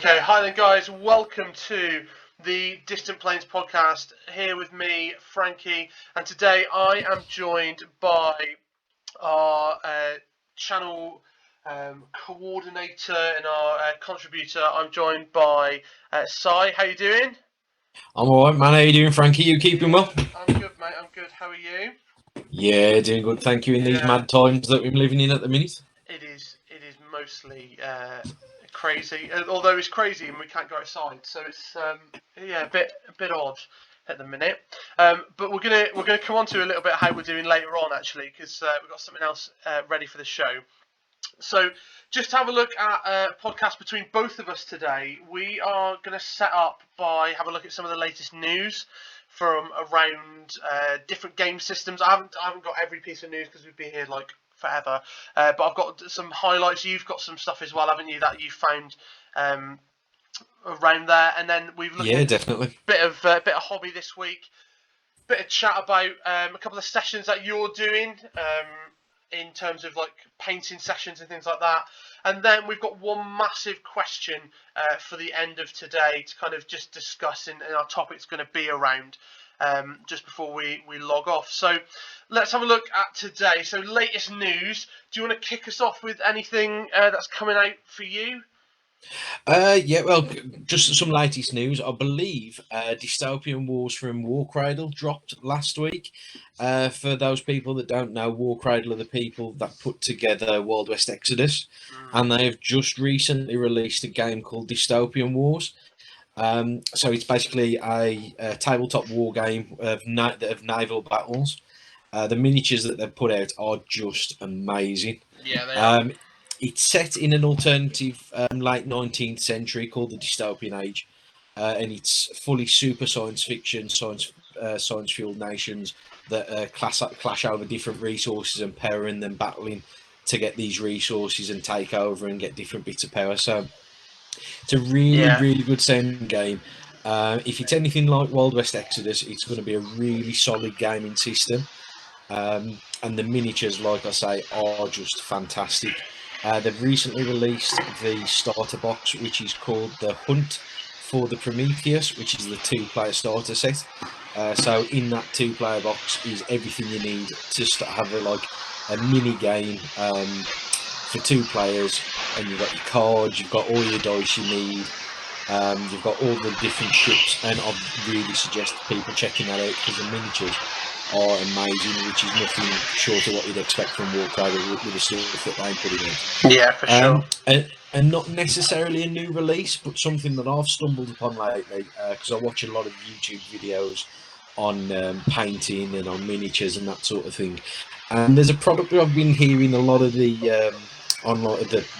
Okay, hi then guys, welcome to the Distant Plains podcast, here with me, Frankie, and today I am joined by our channel coordinator and our contributor. I'm joined by Si. How you doing? I'm alright, man. How you doing, Frankie? You keeping well? I'm good, mate, I'm good. How are you? Yeah, doing good, thank you, in these mad times that we're living in at the minute. It is mostly crazy, although it's crazy and we can't go outside, so it's a bit odd at the minute. But we're gonna come on to a little bit how we're doing later on, actually, because we've got something else ready for the show. So just to have a look at a podcast between both of us today, we are going to set up by have a look at some of the latest news from around different game systems. I haven't got every piece of news because we'd be here like forever, but I've got some highlights. You've got some stuff as well, haven't you, that you found around there? And then we've looked at definitely bit of hobby this week, bit of chat about a couple of sessions that you're doing. In terms of like painting sessions and things like that. And then we've got one massive question for the end of today to kind of just discuss, and our topic's going to be around just before we log off. So let's have a look at today. So latest news. Do you want to kick us off with anything that's coming out for you? Yeah, well, just some latest news. I believe Dystopian Wars from Warcradle dropped last week. For those people that don't know, Warcradle are the people that put together Wild West Exodus, and they have just recently released a game called Dystopian Wars. So it's basically a tabletop war game of naval battles. The miniatures that they've put out are just amazing. Yeah, they are. It's set in an alternative late 19th century called the Dystopian Age, and it's fully super science fiction, science-fueled nations that clash over different resources and power, and then battling to get these resources and take over and get different bits of power. So it's a really good sounding game. If it's anything like Wild West Exodus, it's going to be a really solid gaming system. And the miniatures, like I say, are just fantastic. They've recently released the starter box, which is called the Hunt for the Prometheus, which is the 2-player starter set. So in that 2-player box is everything you need to have a mini game for 2 players, and you've got your cards, you've got all your dice you need, you've got all the different ships, and I really suggest people checking that out because the miniatures are amazing, which is nothing short of what you'd expect from Warcradle with the stuff that they put in. Yeah, for sure. And not necessarily a new release, but something that I've stumbled upon lately, because I watch a lot of YouTube videos on painting and on miniatures and that sort of thing. And there's a product that I've been hearing a lot of the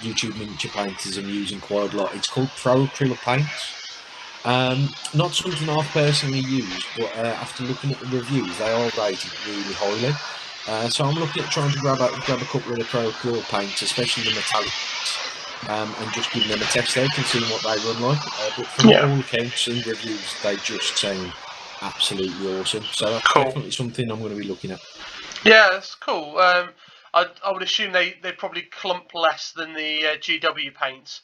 YouTube miniature painters are using quite a lot. It's called Pro Acrylic Paints. Not something I've personally used, but after looking at the reviews, they are rated really highly. So I'm looking at trying to grab a couple of the Pro Acrylic paints, especially the metallics, and just giving them a test out and seeing what they run like. But from all accounts and reviews, they just sound absolutely awesome. So that's definitely something I'm going to be looking at. Yeah, that's cool. I would assume they probably clump less than the GW paints.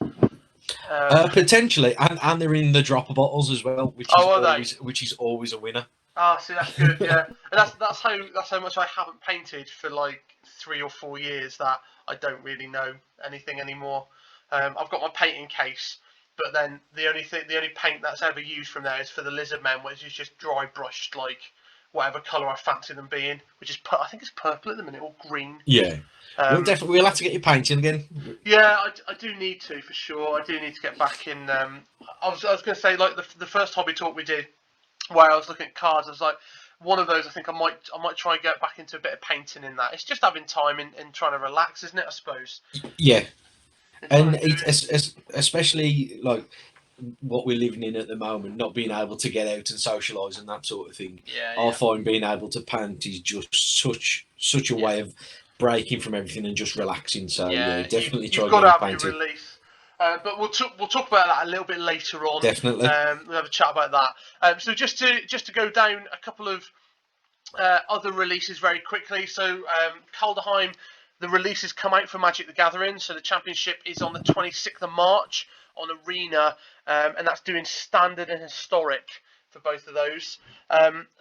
Potentially, and they're in the dropper bottles as well, which is always a winner. Ah, see, that's good. Yeah, and that's how much I haven't painted for like 3 or 4 years that I don't really know anything anymore. I've got my painting case, but then the only paint that's ever used from there is for the lizard men, which is just dry brushed like whatever colour I fancy them being, which is I think it's purple at the minute or green. Yeah. We'll have to get you painting again. Yeah, I do need to, for sure. I do need to get back in. I was going to say, like the first hobby talk we did, where I was looking at cards, I was like, one of those. I think I might try and get back into a bit of painting in that. It's just having time and trying to relax, isn't it? I suppose. Yeah, and especially like what we're living in at the moment, not being able to get out and socialise and that sort of thing. I find being able to paint is just such a way of breaking from everything and just relaxing. So definitely try. You've got to have your release. But we'll talk about that a little bit later on. Definitely. We'll have a chat about that. So just to go down a couple of other releases very quickly. So Kaldheim, the releases come out for Magic the Gathering. So the championship is on the 26th of March on Arena, and that's doing standard and historic for both of those.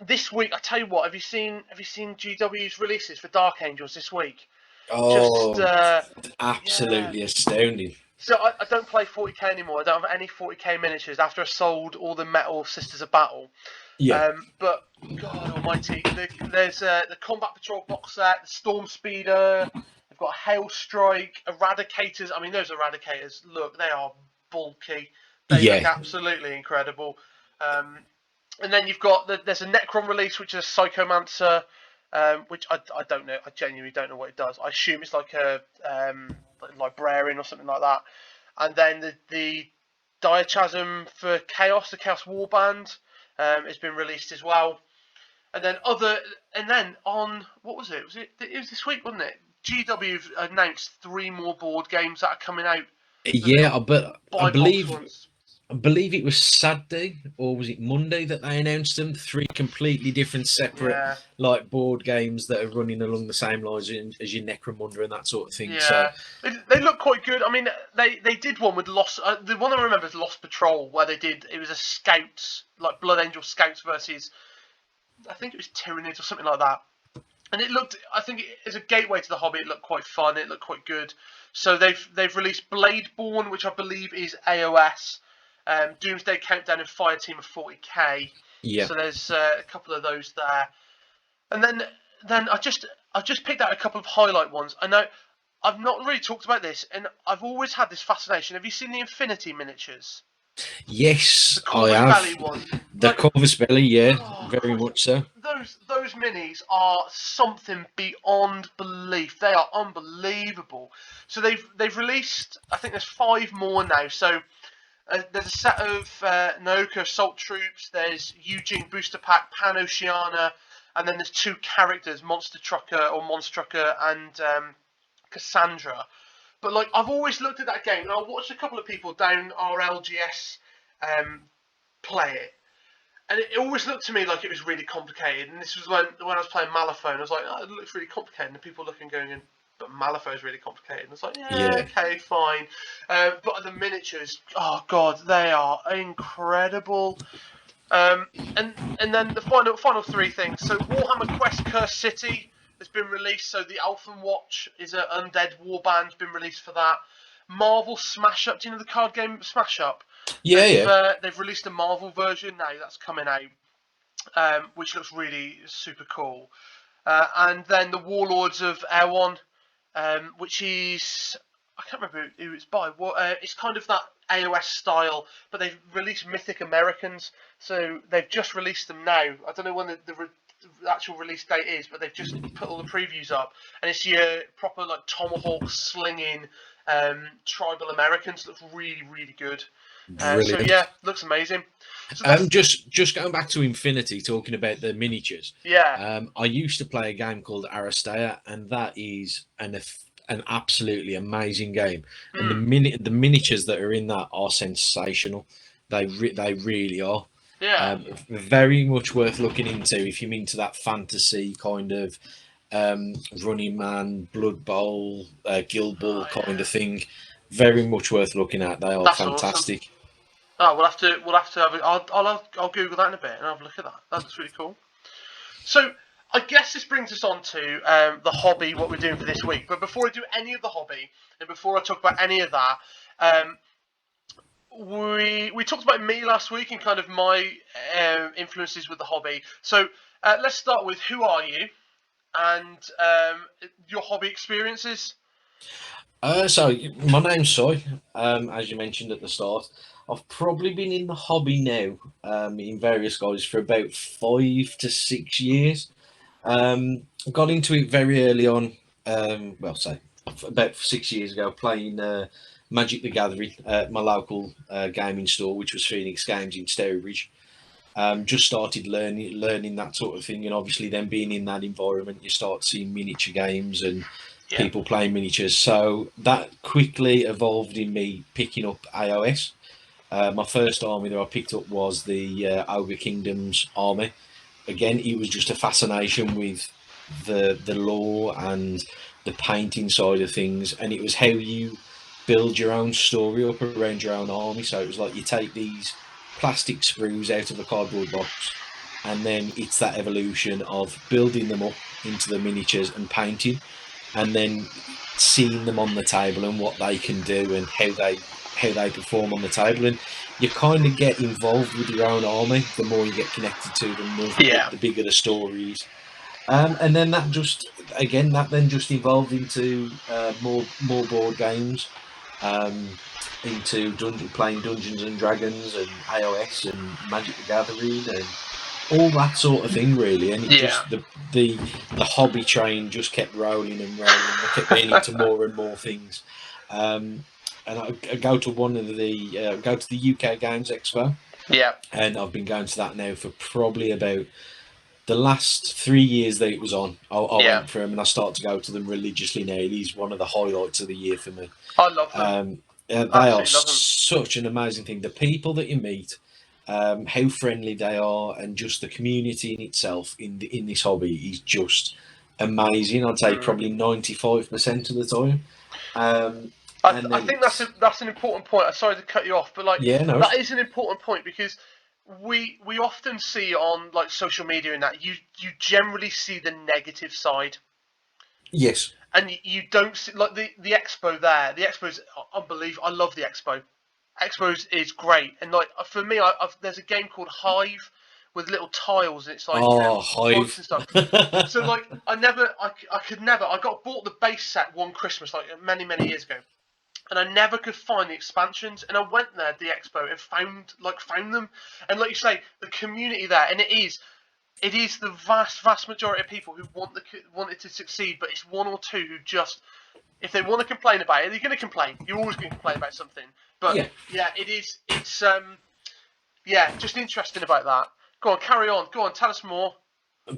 This week, I tell you what, have you seen GW's releases for Dark Angels this week? Just Oh, yeah. absolutely astounding. So I don't play 40k anymore. I don't have any 40k miniatures after I sold all the Metal Sisters of Battle. Yeah, But God Almighty, there's the Combat Patrol box set, the Storm Speeder. They've got Hail Strike, Eradicators. I mean, those Eradicators, look, they are bulky. They look yeah, absolutely incredible. And then you've got there's a Necron release, which is a Psychomancer, which I don't know. I genuinely don't know what it does. I assume it's like a like librarian or something like that. And then the Diachasm for Chaos, the Chaos Warband, has been released as well. And then on what was it? It was this week, wasn't it? GW announced 3 more board games that are coming out. yeah. But I Buy box believe ones. it was Saturday or was it Monday that they announced them? 3 completely different, separate, Yeah. like board games that are running along the same lines as your Necromunda and that sort of thing. So Yeah, they look quite good. I mean, they did one with Lost. The one I remember is Lost Patrol, where it was a Scouts, like Blood Angel Scouts versus, I think it was Tyranids or something like that. And it looked, I think, as a gateway to the hobby, it looked quite fun. It looked quite good. So they've released Bladeborn, which I believe is AOS, Doomsday Countdown, and Fire Team of 40k. yeah, So there's a couple of those there. And then I just picked out a couple of highlight ones. I know I've not really talked about this, and I've always had this fascination. Have you seen the Infinity miniatures? yes, The I Corvus have. Belly one. The Like, Corvus Belly, yeah, oh, very Christ, much so. those minis are something beyond belief. They are unbelievable. So they've released. I think there's 5 more now. So there's a set of Naoka Assault Troops. There's Eugene Booster Pack, Pan Oceana, and then there's 2 characters, Monster Trucker and Cassandra. But like, I've always looked at that game, and I watched a couple of people down our LGS play it, and it always looked to me like it was really complicated. And this was when I was playing Malifaux, and I was like, oh, it looks really complicated. And the people looking going, but Malifaux is really complicated. And I was like, yeah, Yeah. okay, fine. But the miniatures, oh god, they are incredible. And then the final 3 things. So Warhammer Quest Cursed City has been released. So the Elfin Watch is an undead warband, been released for that. Marvel Smash Up. Do you know the card game Smash Up? Yeah. They've released a Marvel version now that's coming out, which looks really super cool. And then the Warlords of Erewhon, which is, I can't remember who it's by. It's kind of that AOS style, but they've released Mythic Americans, so they've just released them now. I don't know when the actual release date is, but they've just put all the previews up, and it's your proper like tomahawk slinging tribal Americans. Looks really, really good. So Brilliant. yeah, looks amazing. So just going back to Infinity, talking about the miniatures. yeah, I used to play a game called Aristea, and that is an absolutely amazing game. And the miniatures that are in that are sensational. They really are. yeah. Very much worth looking into if you're into that fantasy kind of Running Man, Blood Bowl, Guild Ball kind of thing. Very much worth looking at. They are That's fantastic. awesome. Oh, we'll have to have it. I'll Google that in a bit and have a look at that. That's really cool. So I guess this brings us on to the hobby, what we're doing for this week. But before I do any of the hobby, and before I talk about any of that, we talked about me last week and kind of my influences with the hobby. So let's start with who are you and your hobby experiences. So my name's Si, as you mentioned at the start. I've probably been in the hobby now, in various guises for about 5 to 6 years. Got into it very early on. Say about 6 years ago, playing Magic the Gathering at my local gaming store, which was Phoenix Games in Stourbridge. Just started learning that sort of thing, and obviously then being in that environment, you start seeing miniature games and people playing miniatures. So that quickly evolved in me picking up AOS. My first army that I picked up was the Ogre Kingdom's army. Again, it was just a fascination with the lore and the painting side of things, and it was how you build your own story up around your own army. So it was like you take these plastic sprues out of a cardboard box, and then it's that evolution of building them up into the miniatures and painting, and then seeing them on the table and what they can do and how they perform on the table. And you kind of get involved with your own army the more you get connected to them, the bigger the stories. And then that just evolved into more board games, into playing Dungeons and Dragons and AOS and Magic the Gathering and all that sort of thing, really. And it just the hobby train just kept rolling and rolling. I kept getting into more and more things. And I go to the UK Games Expo. Yeah. And I've been going to that now for probably about the last 3 years that it was on. I went for them, and I start to go to them religiously now. He's one of the highlights of the year for me. I love them. They are such an amazing thing. The people that you meet, how friendly they are, and just the community in itself in this hobby is just amazing. I'd say probably 95% of the time. I think that's an important point. I'm sorry to cut you off, but that is an important point, because we often see on like social media and that you generally see the negative side. Yes. And you don't see like the expo there. The expo is unbelievable. I love the expo. Expo is great, and like for me, there's a game called Hive with little tiles, and it's like Hive and stuff. So like I got bought the base set one Christmas like many years ago. And I never could find the expansions, and I went there at the expo and found them, and like you say, the community there, and it is the vast majority of people who want it to succeed, but it's one or two who just, if they want to complain about it, they're going to complain. You're always going to complain about something, but it's just interesting about that. Go on, carry on. Go on, tell us more.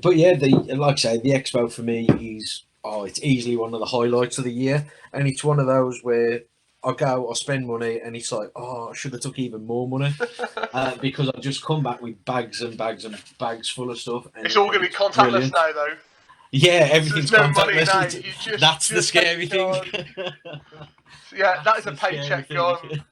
But yeah, like I say, the expo for me is it's easily one of the highlights of the year, and it's one of those where I go, I spend money, and it's like, I should have took even more money because I just come back with bags and bags and bags full of stuff. And it's all going to be contactless now, though. Yeah, everything's contactless. Now. That's the scary thing. Yeah, that is a paycheck gone.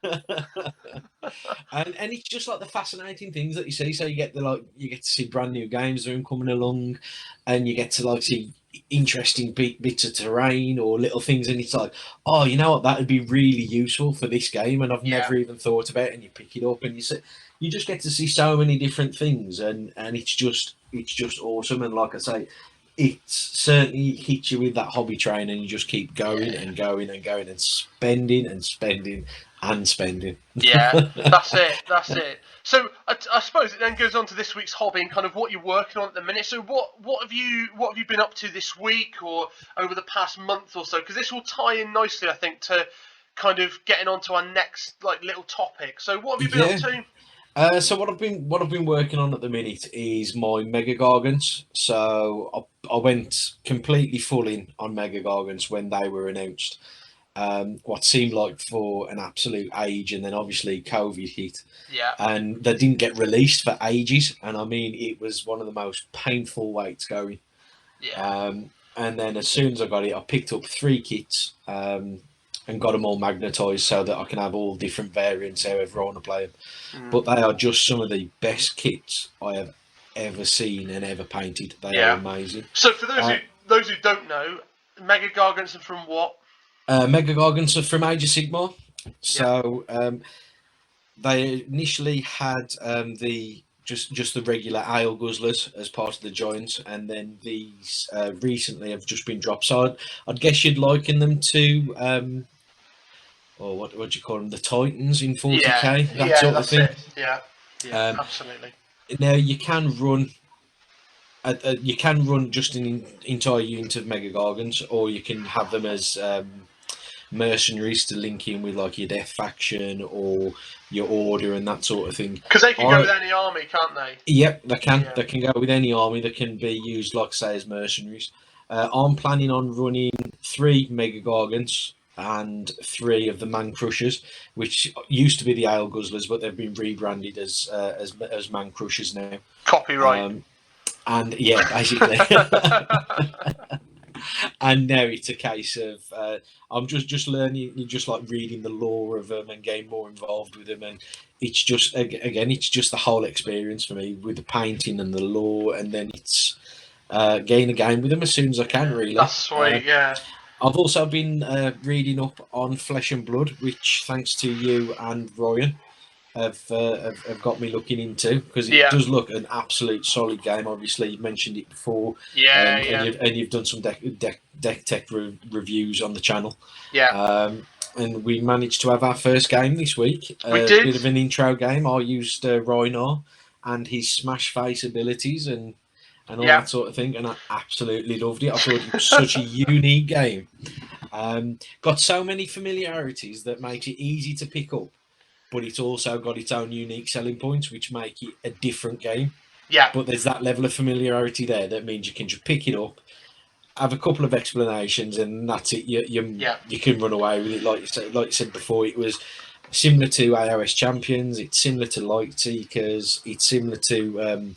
and it's just like the fascinating things that you see. So you get to see brand new games that are coming along, and you get to see interesting bits of terrain or little things, and it's like, you know what, that would be really useful for this game, and I've never even thought about it. And you pick it up, and you just get to see so many different things, and it's just awesome. And like I say, it certainly hits you with that hobby train, and you just keep going and going and going and spending and spending and spending. Yeah, that's it. So I suppose it then goes on to this week's hobby and kind of what you're working on at the minute. So what have you been up to this week or over the past month or so? Because this will tie in nicely, I think, to kind of getting on to our next little topic. So what have you been up to? So what I've been working on at the minute is my Mega Gargants. So I went completely full in on Mega Gargants when they were announced. What seemed like for an absolute age, and then obviously COVID hit, and they didn't get released for ages. And I mean, it was one of the most painful waits going. And then as soon as I got it, I picked up 3 kits and got them all magnetized so that I can have all different variants however I want to play them. But they are just some of the best kits I have ever seen and ever painted. They are amazing. So for those who don't know, Mega Gargants are from what? Mega Gargants are from Age of Sigmar. So they initially had just the regular ale guzzlers as part of the joints, and then these recently have just been dropped. So I'd guess you'd liken them to or what do you call them? The Titans in 40k, that sort of thing. It. Yeah, absolutely. Now you can run just an entire unit of Mega Gargants, or you can have them as mercenaries to link in with your Death faction or your Order and that sort of thing. Because they can go with any army, can't they? Yep, they can. Yeah. They can go with any army. They can be used, like say, as mercenaries. I'm planning on running 3 Mega Gargants and 3 of the Man Crushers, which used to be the Ale Guzzlers, but they've been rebranded as Man Crushers now. Copyright. And yeah, basically. And now it's a case of I'm just learning, just like reading the lore of them and getting more involved with them, and it's just again, it's just the whole experience for me with the painting and the lore, and then it's getting a game with them as soon as I can. Really, That's sweet. Yeah. I've also been reading up on Flesh and Blood, which thanks to you and Ryan have got me looking into, because it Yeah. does look an absolute solid game. Obviously, you mentioned it before, Yeah. and Yeah. you've done some deck tech reviews on the channel. Yeah. And we managed to have our first game this week. We A did. bit of an intro game. I used Rhinar and his smash face abilities and all Yeah. that sort of thing, and I absolutely loved it. I thought it was such a unique game. Got so many familiarities that makes it easy to pick up, but it's also got its own unique selling points, which make it a different game. Yeah. But there's that level of familiarity there that means you can just pick it up, have a couple of explanations, and that's it. You can run away with it. Like you said before, it was similar to AOS Champions. It's similar to Light Seekers. It's similar to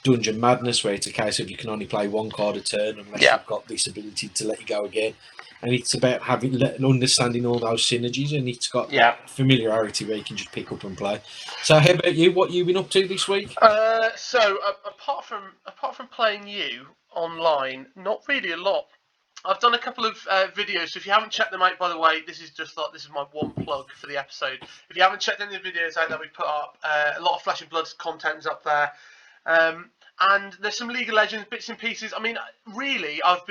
Dungeon Madness, where it's a case of you can only play one card a turn unless Yeah. you've got this ability to let you go again. And it's about understanding all those synergies, and it's got that familiarity where you can just pick up and play. So, how about you? What you been up to this week? So apart from playing you online, not really a lot. I've done a couple of videos, so if you haven't checked them out, by the way, this is my one plug for the episode. If you haven't checked any of the videos out that we put up, a lot of Flesh and Blood's content's up there. And there's some League of Legends bits and pieces. I mean, really, I've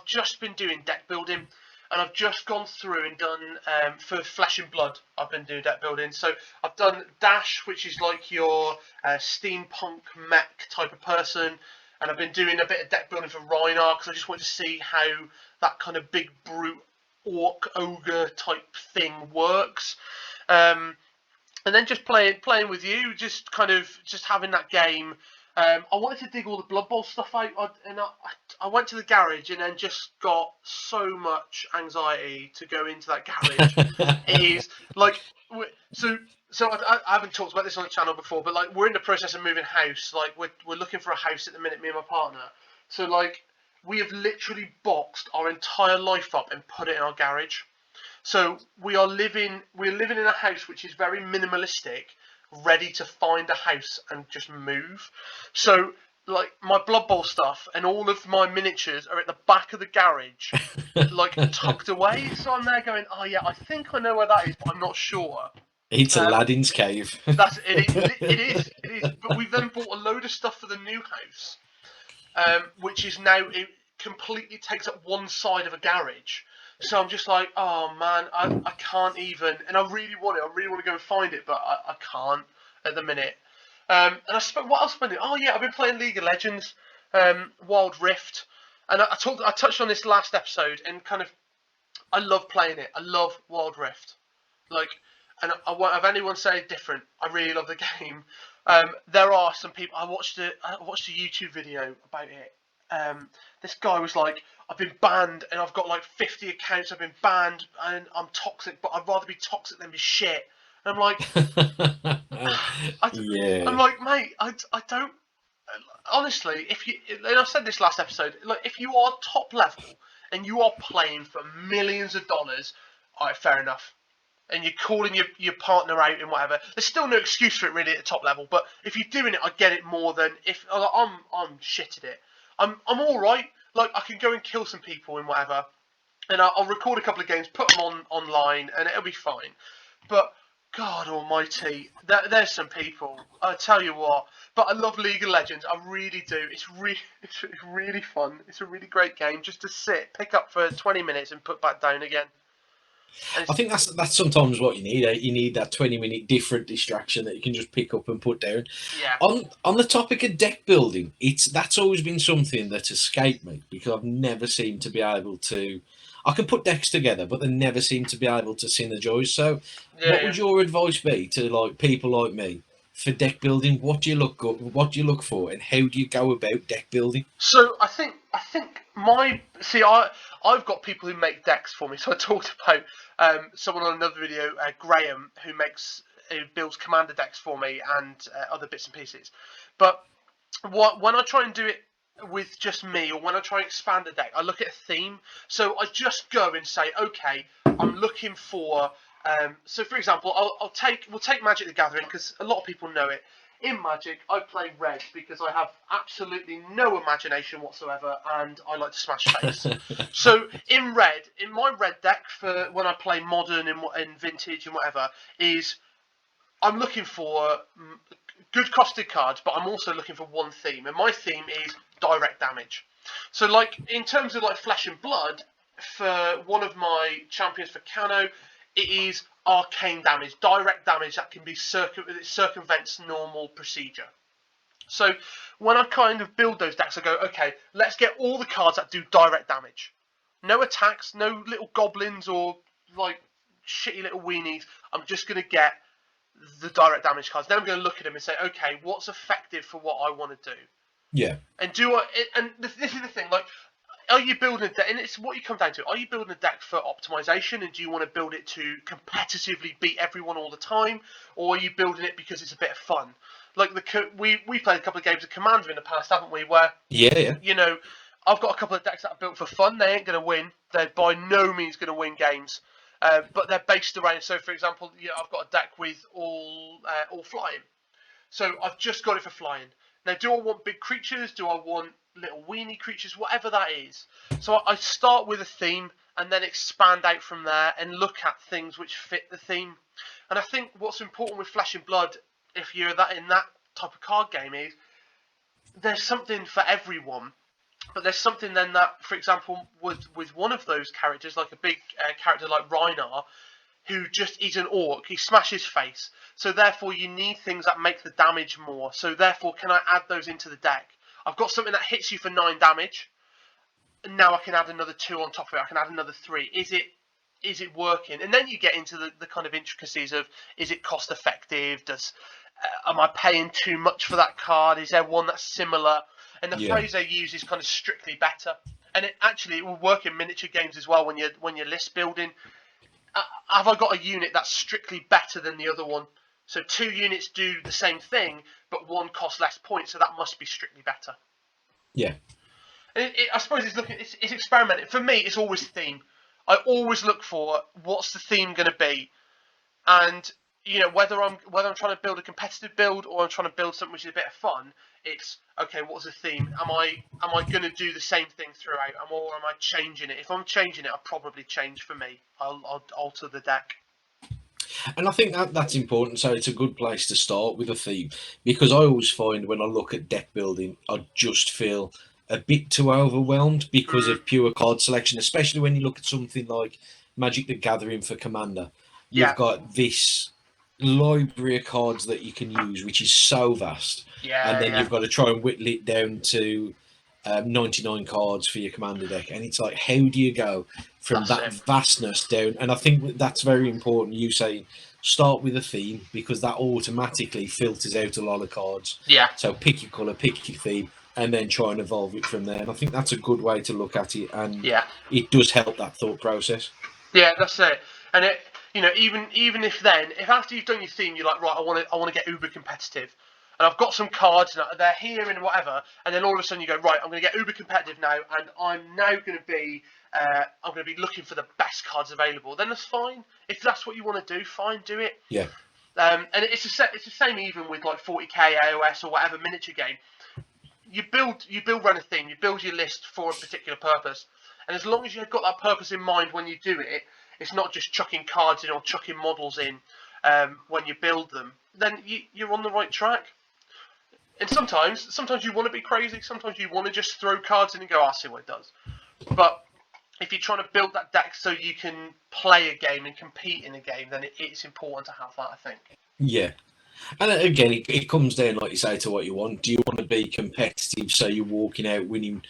just been doing deck building, and I've just gone through and done for Flesh and Blood. I've been doing deck building, so I've done Dash, which is like your steampunk mech type of person, and I've been doing a bit of deck building for Rhinar because I just wanted to see how that kind of big brute orc ogre type thing works. And then just playing with you, just having that game. I wanted to dig all the Blood Bowl stuff out, and I went to the garage and then just got so much anxiety to go into that garage. It is like so. So I haven't talked about this on the channel before, but like we're in the process of moving house. Like we're looking for a house at the minute, me and my partner. So like we have literally boxed our entire life up and put it in our garage. So we're living in a house which is very minimalistic, ready to find a house and just move. So like my Blood Bowl stuff and all of my miniatures are at the back of the garage, like tucked away. So I'm there going, oh yeah, I think I know where that is, but I'm not sure. It's Aladdin's cave. That's it. It is. But we've then bought a load of stuff for the new house, which is now it completely takes up one side of a garage. So I'm just like, oh man, I can't even, and I really want it. I really want to go and find it, but I can't at the minute. And what else have I been doing? Oh yeah, I've been playing League of Legends, Wild Rift, and I touched on this last episode, and kind of, I love playing it. I love Wild Rift, like, and I won't have anyone say different. I really love the game. There are some people. I watched a YouTube video about it. This guy was like, I've been banned and I've got like 50 accounts. I've been banned and I'm toxic, but I'd rather be toxic than be shit. And I'm like, I'm like, mate, I don't. Honestly, and I said this last episode, like if you are top level and you are playing for millions of dollars, alright, fair enough. And you're calling your partner out and whatever. There's still no excuse for it really at the top level. But if you're doing it, I get it more than if I'm shit at it. I'm all right. Like I can go and kill some people and whatever, and I'll record a couple of games, put them online, and it'll be fine. But God Almighty, there's some people. I tell you what. But I love League of Legends. I really do. It's really fun. It's a really great game just to sit, pick up for 20 minutes, and put back down again. I think that's sometimes what you need. You need that 20-minute different distraction that you can just pick up and put down. Yeah. On the topic of deck building, that's always been something that escaped me because I've never seemed to be able to. I can put decks together, but they never seem to be able to synergize. So, what would your advice be to like people like me for deck building? What do you look for, and how do you go about deck building? So I think I've got people who make decks for me. So I talked about someone on another video, Graham, who builds commander decks for me and other bits and pieces. But when I try and do it with just me, or when I try and expand a deck, I look at a theme. So I just go and say, okay, I'm looking for. So for example, we'll take Magic the Gathering because a lot of people know it. In Magic, I play red because I have absolutely no imagination whatsoever, and I like to smash face. So in red, in my red deck for when I play modern and vintage and whatever, is I'm looking for good costed cards, but I'm also looking for one theme, and my theme is direct damage. So, like in terms of like Flesh and Blood, for one of my champions for Cano, it is arcane damage, direct damage that can be circumvents normal procedure. So when I kind of build those decks, I go, okay, let's get all the cards that do direct damage. No attacks, no little goblins or like shitty little weenies. I'm just gonna get the direct damage cards. Then I'm going to look at them and say, okay, what's effective for what I want to do? Yeah. And this is the thing, like, are you building a deck? And it's what you come down to. Are you building a deck for optimization, and do you want to build it to competitively beat everyone all the time, or are you building it because it's a bit of fun? Like we played a couple of games of Commander in the past, haven't we? Where you know, I've got a couple of decks that are built for fun. They ain't going to win. They're by no means going to win games. But they're based around. So, for example, I've got a deck with all flying. So I've just got it for flying. Now, do I want big creatures? Do I want little weenie creatures? Whatever that is. So I start with a theme and then expand out from there and look at things which fit the theme. And I think what's important with Flesh and Blood, if you're in that type of card game, is there's something for everyone. But there's something then that, for example, with one of those characters, like a big character like Rhinar, who just is an orc, he smashes face. So therefore you need things that make the damage more. So therefore, can I add those into the deck? I've got something that hits you for 9 damage. And now I can add another 2 on top of it. I can add another 3. Is it working? And then you get into the kind of intricacies of, is it cost effective? Am I paying too much for that card? Is there one that's similar? And the phrase they use is kind of strictly better. And it will work in miniature games as well when you're list building. Have I got a unit that's strictly better than the other one? So 2 units do the same thing, but one costs less points, so that must be strictly better. Yeah. And I suppose it's experimenting. For me, it's always theme. I always look for what's the theme going to be, and whether I'm trying to build a competitive build or I'm trying to build something which is a bit of fun. It's okay. What's the theme? Am I going to do the same thing throughout, or am I changing it? If I'm changing it, I'll probably change for me. I'll alter the deck. And I think that's important. So it's a good place to start with a theme, because I always find when I look at deck building, I just feel a bit too overwhelmed because of pure card selection, especially when you look at something like Magic the Gathering for Commander. You've got this library of cards that you can use, which is so vast. And then you've got to try and whittle it down to 99 cards for your Commander deck. And it's like, how do you go from vastness down? And I think that's very important. You say start with a theme, because that automatically filters out a lot of cards. Yeah. So pick your colour, pick your theme, and then try and evolve it from there. And I think that's a good way to look at it. And it does help that thought process. Yeah, that's it. And it, even if after you've done your theme, you're like, right, I want to get uber competitive, and I've got some cards and they're here and whatever, and then all of a sudden you go, right, I'm going to get uber competitive now, and I'm now going to be looking for the best cards available. Then that's fine. If that's what you want to do, fine, do it. Yeah. And it's the same even with like 40k AOS or whatever miniature game. You build around a theme. You build your list for a particular purpose, and as long as you've got that purpose in mind when you do it, it's not just chucking cards in or chucking models in when you build them. Then you're on the right track. And sometimes you want to be crazy. Sometimes you want to just throw cards in and go, I'll see what it does. But if you're trying to build that deck so you can play a game and compete in a game, then it's important to have that, I think. Yeah. And again, it comes down, like you say, to what you want. Do you want to be competitive, so you're walking out winning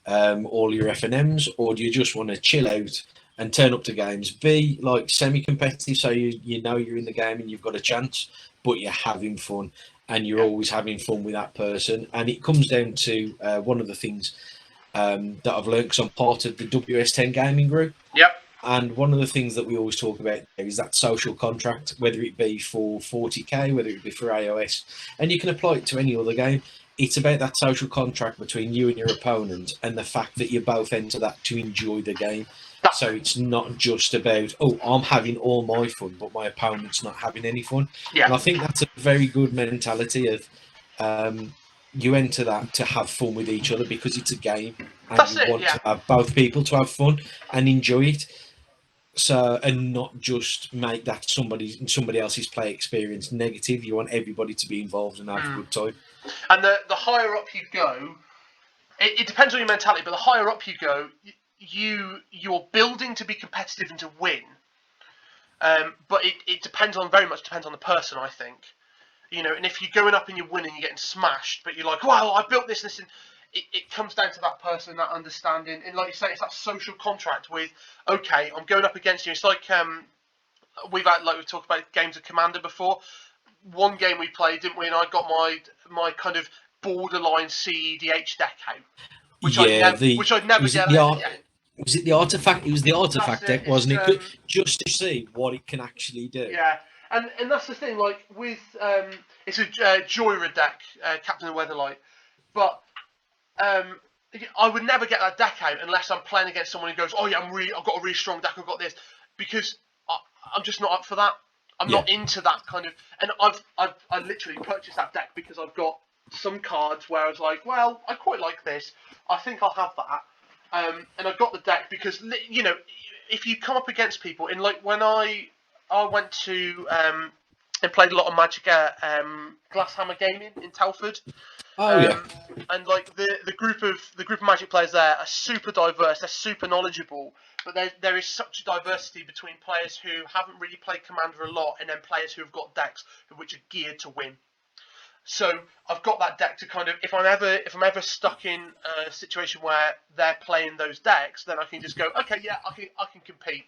all your FNMs, or do you just want to chill out and turn up to games? Be like semi-competitive, so you know you're in the game and you've got a chance, but you're having fun, and you're always having fun with that person. And it comes down to one of the things that I've learned, because I'm part of the WS10 gaming group. Yep. And one of the things that we always talk about is that social contract, whether it be for 40k, whether it be for AOS, and you can apply it to any other game. it's about that social contract between you and your opponent, and the fact that you both enter that to enjoy the game. So it's not just about, oh, I'm having all my fun, but my opponent's not having any fun. Yeah. And I think that's a very good mentality of you enter that to have fun with each other because it's a game, and That's you it. want Yeah. to have both people to have fun and enjoy it. So, and not just make that somebody else's play experience negative. You want everybody to be involved and have a good time. And the higher up you go, it depends on your mentality, but the higher up you go, you're building to be competitive and to win. But it very much depends on the person, I think. And if you're going up and you're winning, you're getting smashed, but you're like, well, I built this, and it comes down to that person, that understanding, and like you say, it's that social contract with, okay, I'm going up against you. It's like we've talked about games of Commander before. One game we played, didn't we? And I got my kind of borderline CEDH deck out, which I'd never get out again. Was it the artifact? It was the artifact deck, wasn't it? Just to see what it can actually do. Yeah, and that's the thing. Like with it's a Joyra deck, Captain of Weatherlight, but I would never get that deck out unless I'm playing against someone who goes, oh yeah, I've got a really strong deck. I've got this, because I'm just not up for that. I'm not into that kind of, and I literally purchased that deck because I've got some cards where I was like, well, I quite like this. I think I'll have that. And I got the deck because, if you come up against people, in like when I went to and played a lot of Magic at Glasshammer Gaming in Telford. Oh yeah. And like the group of Magic players there are super diverse. They're super knowledgeable, but there is such a diversity between players who haven't really played Commander a lot and then players who have got decks which are geared to win. So I've got that deck to kind of, if I'm ever stuck in a situation where they're playing those decks, then I can just go, okay, yeah, I can compete.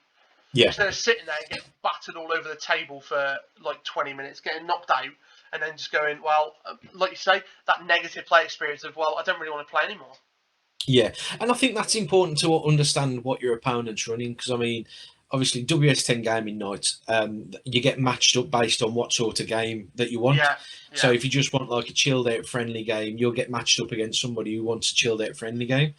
Yeah. Instead of sitting there and getting battered all over the table for like 20 minutes, getting knocked out, and then just going, well, like you say, that negative play experience of, well, I don't really want to play anymore. Yeah, and I think that's important to understand what your opponent's running, because I mean, obviously WS10 gaming nights, you get matched up based on what sort of game that you want. Yeah. So if you just want like a chilled out friendly game, you'll get matched up against somebody who wants a chilled out friendly game.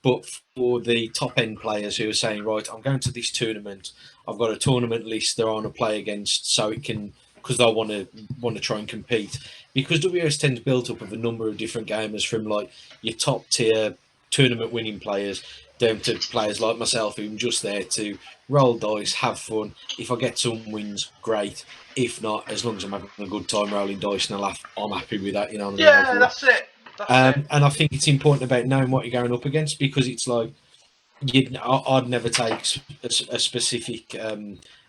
But for the top end players who are saying, right, I'm going to this tournament, I've got a tournament list that I want to play against, so it can, because I want to try and compete. Because WS10 is built up of a number of different gamers, from like your top tier tournament winning players down to players like myself, who are just there to roll dice, have fun. If I get some wins, great. If not, as long as I'm having a good time rolling dice and I'm happy with that, you know what I mean? Yeah, that's it. And I think it's important about knowing what you're going up against, because it's like, I'd never take a specific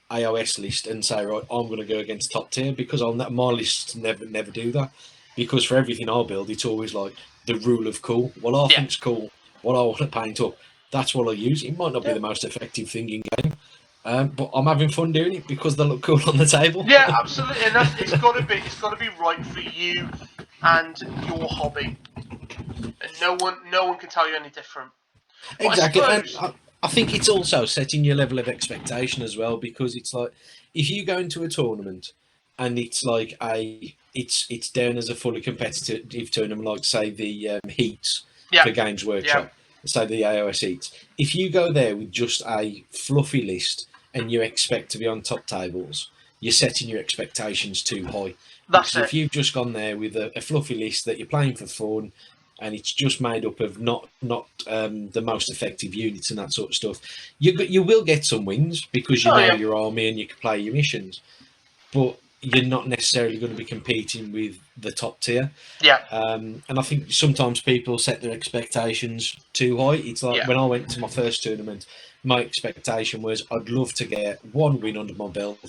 AOS list and say, right, I'm going to go against top tier, because my lists never do that. Because for everything I build, it's always like the rule of cool. What I think's cool, what I want to paint up, that's what I use. It might not be the most effective thing in game, but I'm having fun doing it because they look cool on the table. Yeah, absolutely, and it's got to be right for you and your hobby, and no one can tell you any different. But exactly, and I think it's also setting your level of expectation as well, because it's like, if you go into a tournament and it's like it's down as a fully competitive tournament, like say the Heats for Games Workshop, say the AOS Heats. If you go there with just a fluffy list and you expect to be on top tables, you're setting your expectations too high. Because if you've just gone there with a fluffy list that you're playing for fun, and it's just made up of not the most effective units and that sort of stuff, you will get some wins because you know your army and you can play your missions, but you're not necessarily going to be competing with the top tier. Yeah. And I think sometimes people set their expectations too high. It's like when I went to my first tournament, my expectation was I'd love to get one win under my belt,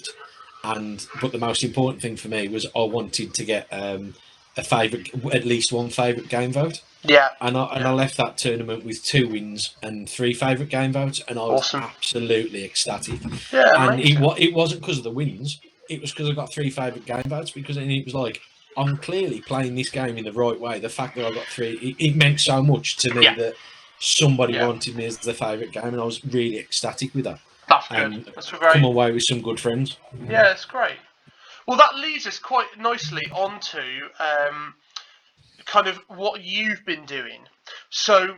but the most important thing for me was I wanted to get at least one favourite game vote. Yeah. And I left that tournament with 2 wins and 3 favourite game votes, and I was absolutely ecstatic. Yeah, and it wasn't because of the wins, it was because I got 3 favourite game votes, because it was like, I'm clearly playing this game in the right way. The fact that I got 3, it meant so much to me that somebody wanted me as the favourite game, and I was really ecstatic with that. That's good. That's great. Come away with some good friends. Yeah, it's great. Well, that leads us quite nicely onto kind of what you've been doing. So,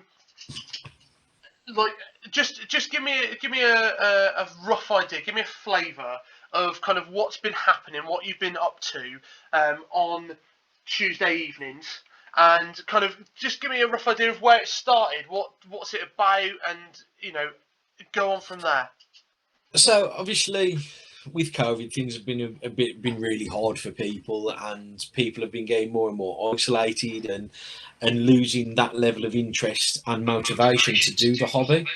like, just give me a rough idea, give me a flavour of kind of what's been happening, what you've been up to on Tuesday evenings, and kind of just give me a rough idea of where it started, what's it about, and go on from there. So obviously, with COVID, things have been been really hard for people, and people have been getting more and more isolated and losing that level of interest and motivation to do the hobby.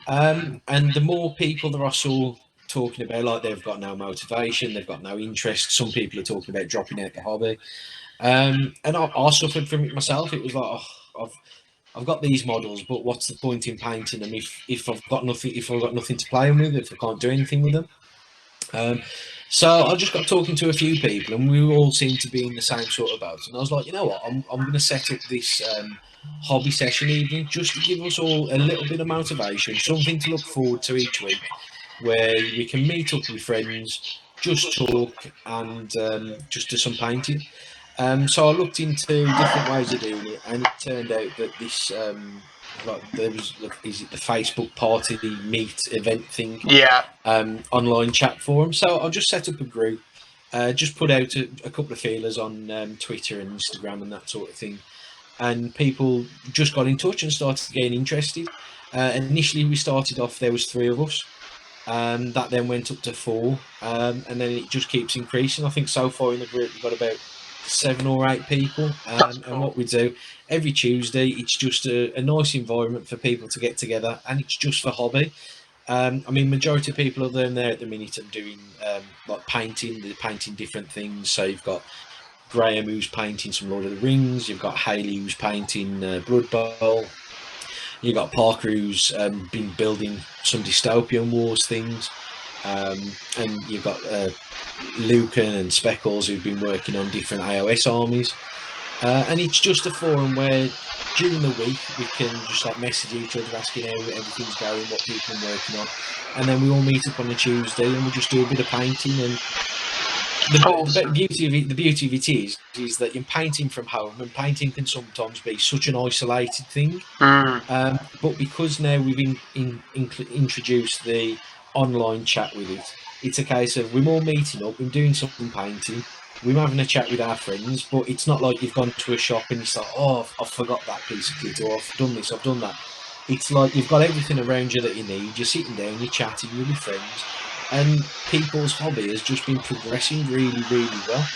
And the more people that I saw talking about like they've got no motivation, they've got no interest. Some people are talking about dropping out the hobby, and I suffered from it myself. It was like, I've got these models, but what's the point in painting them if I've got nothing to play them with, if I can't do anything with them? So I just got talking to a few people, and we all seemed to be in the same sort of boat. And I was like, you know what, I'm going to set up this hobby session evening just to give us all a little bit of motivation, something to look forward to each week, where we can meet up with friends, just talk, and just do some painting. So I looked into different ways of doing it, and it turned out that this there was, is it the Facebook party meet event thing? Yeah. Online chat forum. So I'll just set up a group, just put out a couple of feelers on Twitter and Instagram and that sort of thing, and people just got in touch and started getting interested. Initially, we started off, there was 3 of us. That then went up to 4, and then it just keeps increasing. I think so far in the group we've got about 7 or 8 people, That's cool. and what we do every Tuesday, it's just a nice environment for people to get together, and it's just for hobby. I mean, majority of people are there at the minute and doing like painting. They're painting different things. So you've got Graham who's painting some Lord of the Rings. You've got Haley who's painting Blood Bowl. You've got Parker who's been building some dystopian wars things. And you've got Lucan and Speckles who've been working on different AOS armies. And it's just a forum where during the week we can just like message each other asking how everything's going, what people are working on, and then we all meet up on a Tuesday and we just do a bit of painting. And the beauty of it is that you're painting from home, and painting can sometimes be such an isolated thing. But because now we've introduced the online chat with it, it's a case of we're all meeting up, we're doing something painting, we're having a chat with our friends, but it's not like you've gone to a shop and it's like, oh, I've forgot that piece of kit, or I've done this, I've done that. It's like you've got everything around you that you need, you're sitting down, you're chatting with your friends, and people's hobby has just been progressing really, really well.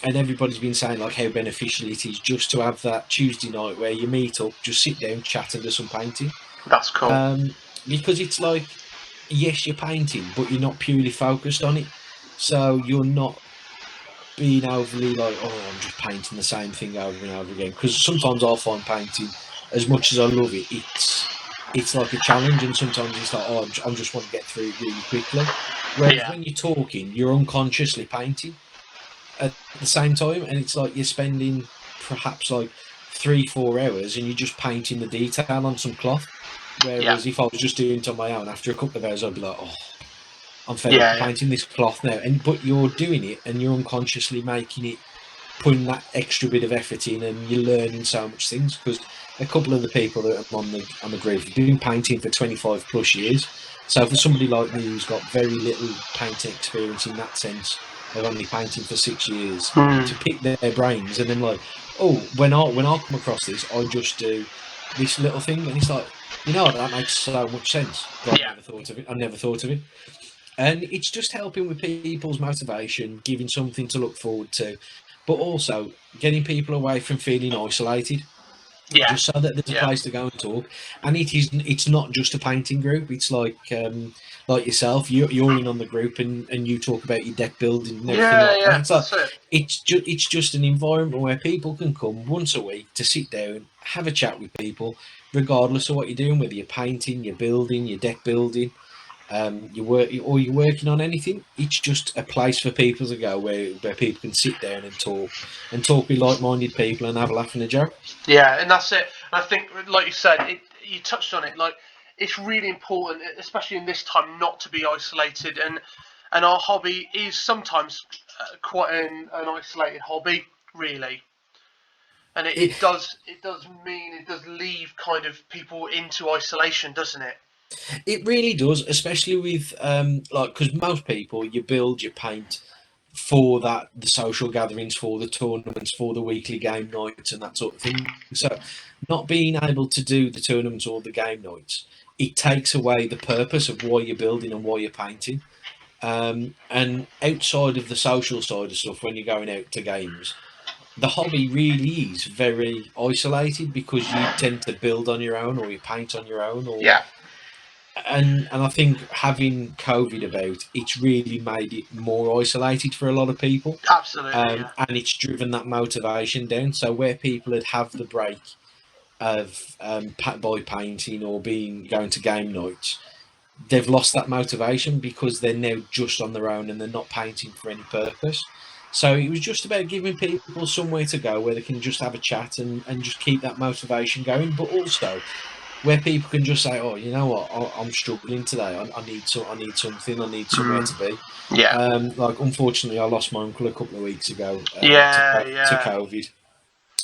And everybody's been saying like how beneficial it is just to have that Tuesday night where you meet up, just sit down, chat and do some painting. That's cool. Because it's like, yes, you're painting, but you're not purely focused on it. So you're not being overly like, oh, I'm just painting the same thing over and over again. Because sometimes I'll find painting, as much as I love it, it's like a challenge, and sometimes it's like, oh, I just want to get through it really quickly. Whereas when you're talking, you're unconsciously painting at the same time, and it's like you're spending perhaps like 3-4 hours and you're just painting the detail on some cloth. Whereas if I was just doing it on my own, after a couple of hours I'd be like, oh, I'm fed up painting this cloth now. But you're doing it and you're unconsciously making it, putting that extra bit of effort in, and you're learning so much things. Because a couple of the people that are on the group have been painting for 25 plus years. So for somebody like me who's got very little painting experience in that sense, they're only painting for 6 years, to pick their brains, and then like, oh, when I come across this, I just do this little thing, and it's like, you know, that makes so much sense. But I never thought of it. And it's just helping with people's motivation, giving something to look forward to, but also getting people away from feeling isolated. Just so that there's a place to go and talk. And it's not just a painting group. It's like yourself, you're in on the group and you talk about your deck building and everything like that. It's just an environment where people can come once a week to sit down, have a chat with people, regardless of what you're doing, whether you're painting, you're building, you're deck building, you're working on anything. It's just a place for people to go where people can sit down and talk with like-minded people and have a laugh and a joke. Yeah, and that's it. And I think, like you said, you touched on it. Like, it's really important, especially in this time, not to be isolated. And our hobby is sometimes quite an isolated hobby, really. And it does mean it does leave kind of people into isolation, doesn't it? It really does, especially with like, because most people, you build your paint for the social gatherings, for the tournaments, for the weekly game nights, and that sort of thing. So, not being able to do the tournaments or the game nights, it takes away the purpose of why you're building and why you're painting. And outside of the social side of stuff, when you're going out to games, the hobby really is very isolated because you tend to build on your own or you paint on your own, or Yeah, and I think having COVID about, it's really made it more isolated for a lot of people, absolutely. Yeah, and it's driven that motivation down. So where people would have the break of by painting or being going to game nights, they've lost that motivation because they're now just on their own and they're not painting for any purpose. So it was just about giving people somewhere to go where they can just have a chat and just keep that motivation going, but also where people can just say, "Oh, you know what? I'm struggling today. I need I need something. I need somewhere to be." yeah, Like, unfortunately, I lost my uncle a couple of weeks ago yeah, to yeah, COVID,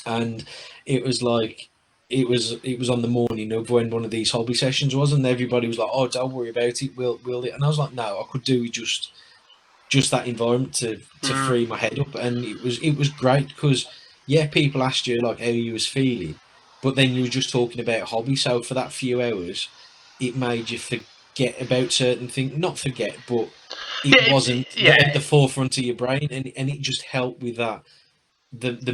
and it was like it was on the morning of when one of these hobby sessions was, and everybody was like, "Oh, don't worry about it. We'll." And I was like, "No, I could do with just that environment to free my head up," and it was great because yeah, people asked you like how you was feeling, but then you were just talking about hobby. So for that few hours, it made you forget about certain things. Not forget, but yeah, it wasn't at yeah, the forefront of your brain, and it just helped with that the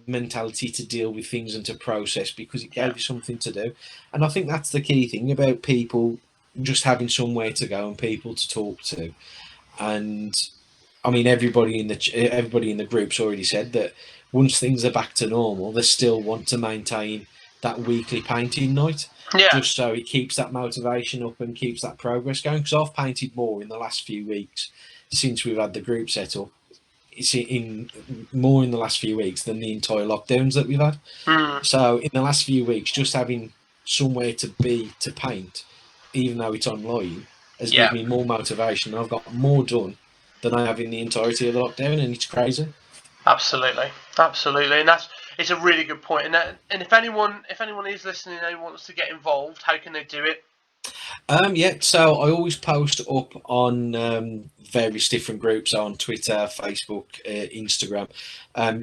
mentality to deal with things and to process because it yeah, gave you something to do. And I think that's the key thing about people just having somewhere to go and people to talk to. And I mean, everybody in the group's already said that once things are back to normal, they still want to maintain that weekly painting night, yeah. just so it keeps that motivation up and keeps that progress going. Because I've painted more in the last few weeks since we've had the group set up. It's in more in the last few weeks than the entire lockdowns that we've had. Mm, So in the last few weeks, just having somewhere to be to paint, even though it's online, has yeah. given me more motivation. I've got more done than I have in the entirety of the lockdown, and it's crazy. Absolutely, absolutely, and it's a really good point. And if anyone is listening and wants to get involved, how can they do it? Yeah, so I always post up on various different groups on Twitter, Facebook, Instagram,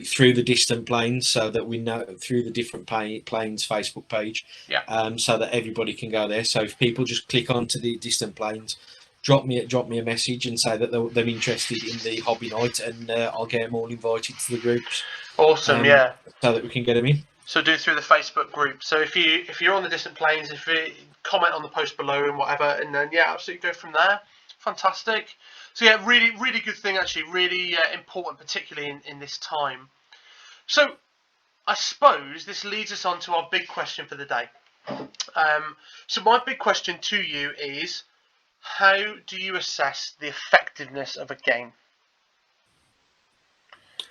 through the distant planes, so that we know through the different planes Facebook page, Yeah, so that everybody can go there. So if people just click onto the distant planes, drop me a message and say that they're interested in the hobby night, and I'll get them all invited to the groups, awesome. um, Yeah. so that we can get them in. So do through the Facebook group. So if you're on the distant planes, if you comment on the post below and whatever, and then yeah, absolutely go from there. Fantastic. So yeah, really good thing actually. Really important, particularly in this time. So I suppose this leads us on to our big question for the day. So my big question to you is, how do you assess the effectiveness of a game?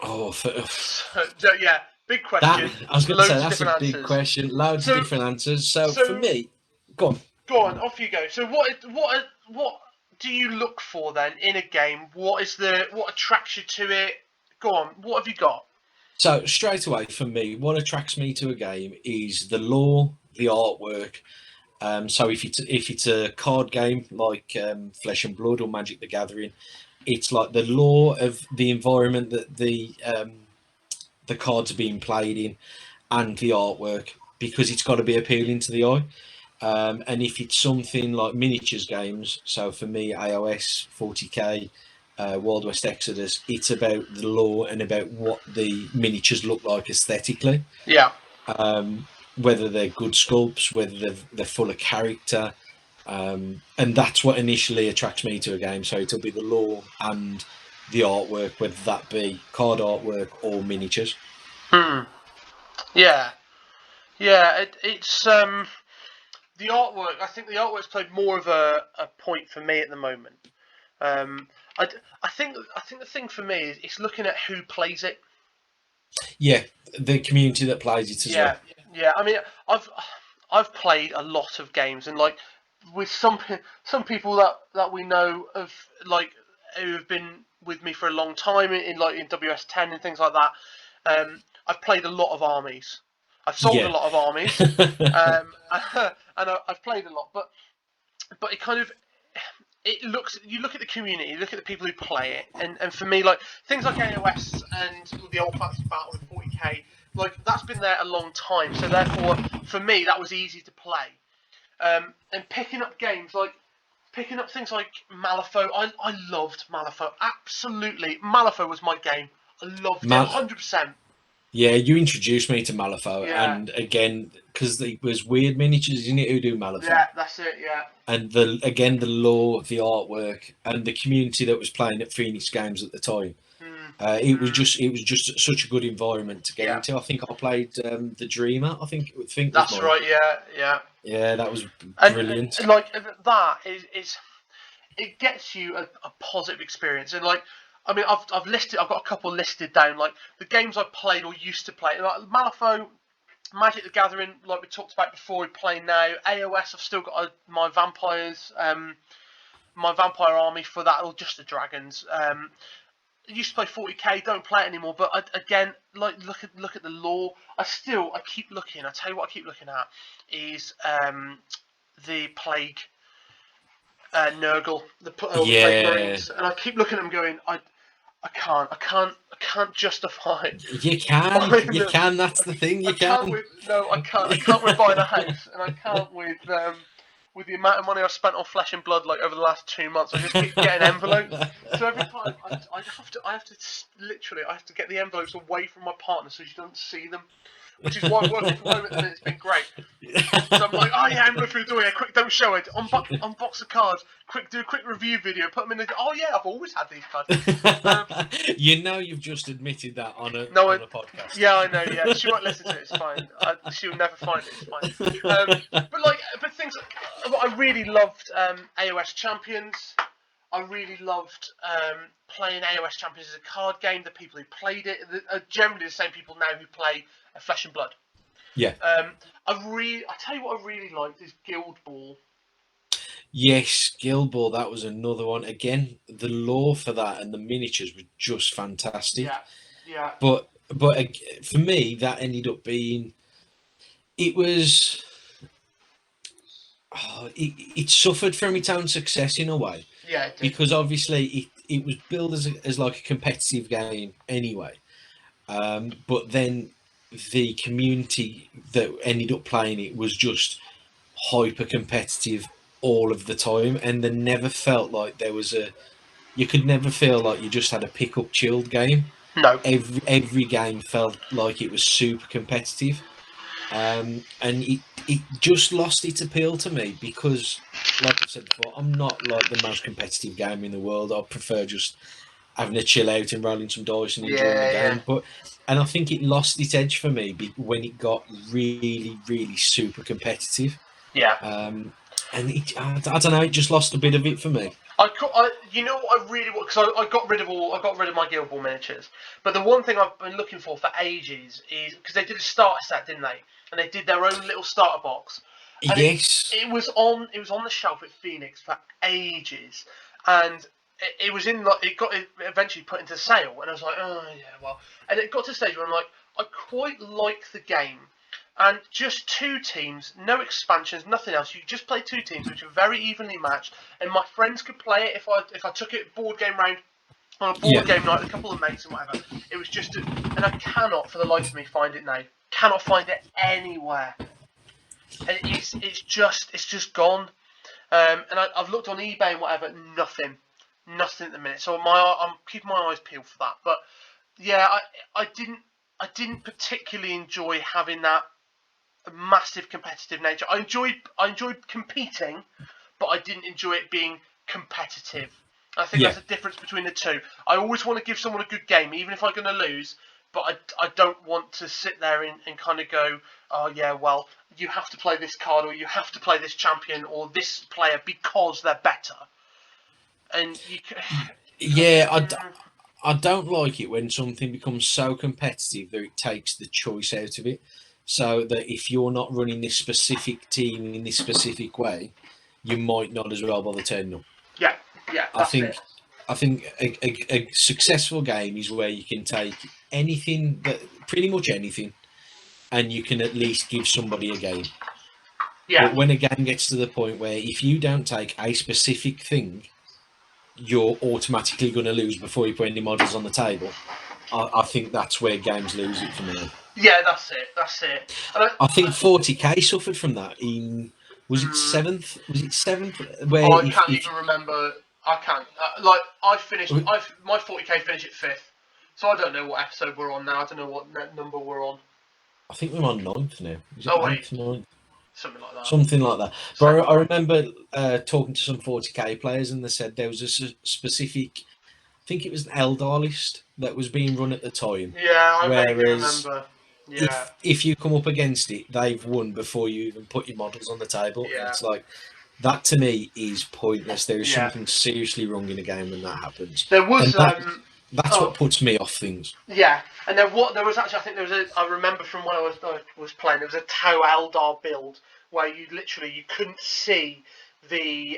Oh, So, yeah, big that question. I was going to say Loads of that's a different big answers. question. Loads of So different answers. So for so me, go on. go on, off you go. So what do you look for then in a game? What attracts you to it? Go on. What have you got? So straight away for me, what attracts me to a game is the lore, the artwork. So if it's a card game like Flesh and Blood or Magic the Gathering, it's like the lore of the environment that the cards are being played in, and the artwork, because it's got to be appealing to the eye. And if it's something like miniatures games, so for me, AOS, 40k, Wild West Exodus, it's about the lore and about what the miniatures look like aesthetically. Yeah. Um, Whether they're good sculpts, whether they're full of character. And that's what initially attracts me to a game. So it'll be the lore and the artwork, whether that be card artwork or miniatures. Hmm. Yeah. Yeah. It's the artwork. I think the artwork's played more of a point for me at the moment. Um, I think the thing for me is it's looking at who plays it. Yeah, the community that plays it as well. Yeah, yeah. I mean, I've played a lot of games, and like with some people that we know of, like who have been with me for a long time in like in WS10 and things like that. I've played a lot of armies. I've sold a lot of armies, and I've played a lot. But it kind of you look at the community, you look at the people who play it, and for me, like things like AOS and the old fantasy battle with 40k, like that's been there a long time. So therefore, for me, that was easy to play. And picking up games like things like Malifaux, I loved Malifaux. Absolutely, Malifaux was my game. I loved it 100%. Yeah, you introduced me to Malifaux, Yeah. and again, because it was weird miniatures, isn't it, who do Malifaux? Yeah, that's it. Yeah. And the lore, the artwork, and the community that was playing at Phoenix Games at the time. It was just such a good environment to get into. I think I played the Dreamer. I think that's right. Yeah, that was brilliant. And like that is it gets you a positive experience. And like, I mean, I've got a couple listed down. Like the games I played or used to play, like Malifaux, Magic the Gathering, like we talked about before, we play now. AOS, I've still got my vampires, my vampire army for that, or just the dragons. I used to play 40k, don't play it anymore. But again, like look at the lore. I keep looking. I tell you what, I keep looking at is the plague. Nurgle, the plague marines, and I keep looking at them going, I can't justify it. You can. That's the thing. I can't with buying a house, and I can't with the amount of money I've spent on Flesh and Blood, like over the last 2 months. I just keep getting envelopes. So every time I have to get the envelopes away from my partner so she doesn't see them. Which is why I'm working from home at the minute. It's been great. So I'm like, oh yeah, I'm going through the door. Yeah, quick, don't show it. Unbox the cards. Quick, do a quick review video. Put them in the. Oh yeah, I've always had these cards. You've just admitted that on a podcast. Yeah, I know. Yeah, she won't listen to it. It's fine. She'll never find it. It's fine. But things. I really loved AOS Champions. I really loved playing AOS Champions as a card game. The people who played it are generally the same people now who play Flesh and Blood. Yeah. I tell you what I really liked is Guild Ball. Yes, Guild Ball. That was another one. Again, the lore for that and the miniatures were just fantastic. Yeah. But for me, that ended up being. It was. It suffered from its own success in a way. Yeah, it did. Because obviously it was billed as like a competitive game anyway. But then the community that ended up playing it was just hyper competitive all of the time, and there never felt like there was you could never feel like you just had a pick up chilled game. No. Every game felt like it was super competitive. And it just lost its appeal to me because, like I said before, I'm not like the most competitive gamer in the world. I prefer just having a chill out and rolling some dice and enjoying the game. And I think it lost its edge for me when it got really, really super competitive. Yeah. And I don't know, it just lost a bit of it for me. You know what I really want, because I got rid of my Guild Ball miniatures. But the one thing I've been looking for ages is because they did a starter set, didn't they? And they did their own little starter box. And yes. It was on the shelf at Phoenix for ages, and it was it got eventually put into sale, and I was like, oh yeah, well. And it got to a stage where I'm like, I quite like the game. And just 2 teams, no expansions, nothing else. You just play 2 teams, which are very evenly matched. And my friends could play it if I took it board game round on a board game night with a couple of mates and whatever. It was just, and I cannot for the life of me find it now. Cannot find it anywhere. And it's just gone. And I've looked on eBay and whatever, nothing at the minute. So I'm keeping my eyes peeled for that. But yeah, I didn't particularly enjoy having that massive competitive nature. I enjoyed competing, but I didn't enjoy it being competitive. I think that's the difference between the two. I always want to give someone a good game, even if I'm going to lose, but I don't want to sit there and kind of go, oh yeah, well, you have to play this card, or you have to play this champion, or this player because they're better. And I don't like it when something becomes so competitive that it takes the choice out of it. So that if you're not running this specific team in this specific way, you might not as well bother turning up. Yeah. I think I think a successful game is where you can take anything, pretty much anything, and you can at least give somebody a game. Yeah. But when a game gets to the point where if you don't take a specific thing, you're automatically going to lose before you put any models on the table, I think that's where games lose it for me. Yeah, that's it. That's it. And I think 40k suffered from that in was it seventh? Was it seventh? Where I can't even remember. I can't. Like I finished. My 40k finished at 5th, so I don't know what episode we're on now. I don't know what number we're on. I think we're on 9th now. Is it 8th, 9th? Something like that. Something like that. But I remember talking to some 40k players, and they said there was a specific. I think it was an Eldar list that was being run at the time. Yeah, I vaguely remember. Yeah. If you come up against it, they've won before you even put your models on the table. Yeah. It's like that to me is pointless. There is something seriously wrong in a game when that happens. There was that's what puts me off things. Yeah, and there was actually, I think there was I remember from when I was playing, there was a Tau Eldar build where you couldn't see the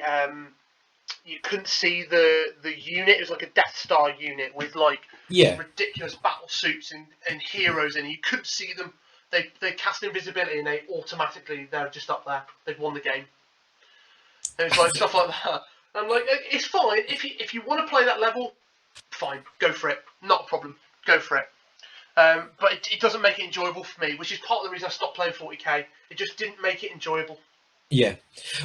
unit. It was like a Death Star unit with like ridiculous battle suits and heroes, and you couldn't see them. They cast invisibility and they're just up there. They've won the game. And it's like stuff like that. And I'm like, it's fine if you want to play that level, fine, go for it. Not a problem, go for it. But it doesn't make it enjoyable for me, which is part of the reason I stopped playing 40k. It just didn't make it enjoyable. Yeah,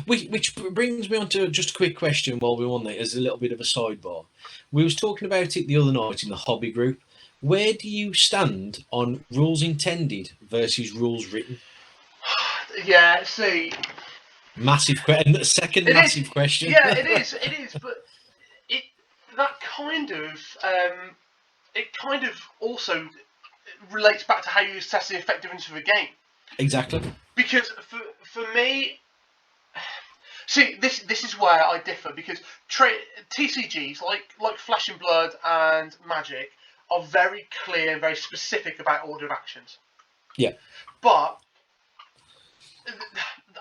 which brings me on to just a quick question while we're on there as a little bit of a sidebar. We was talking about it the other night in the hobby group. Where do you stand on rules intended versus rules written? Yeah, see. Massive question. Massive question. Yeah, it is, but that kind of also relates back to how you assess the effectiveness of a game. Exactly. Because for me, see, this is where I differ, because TCGs like Flesh and Blood and Magic are very clear and very specific about order of actions. Yeah. But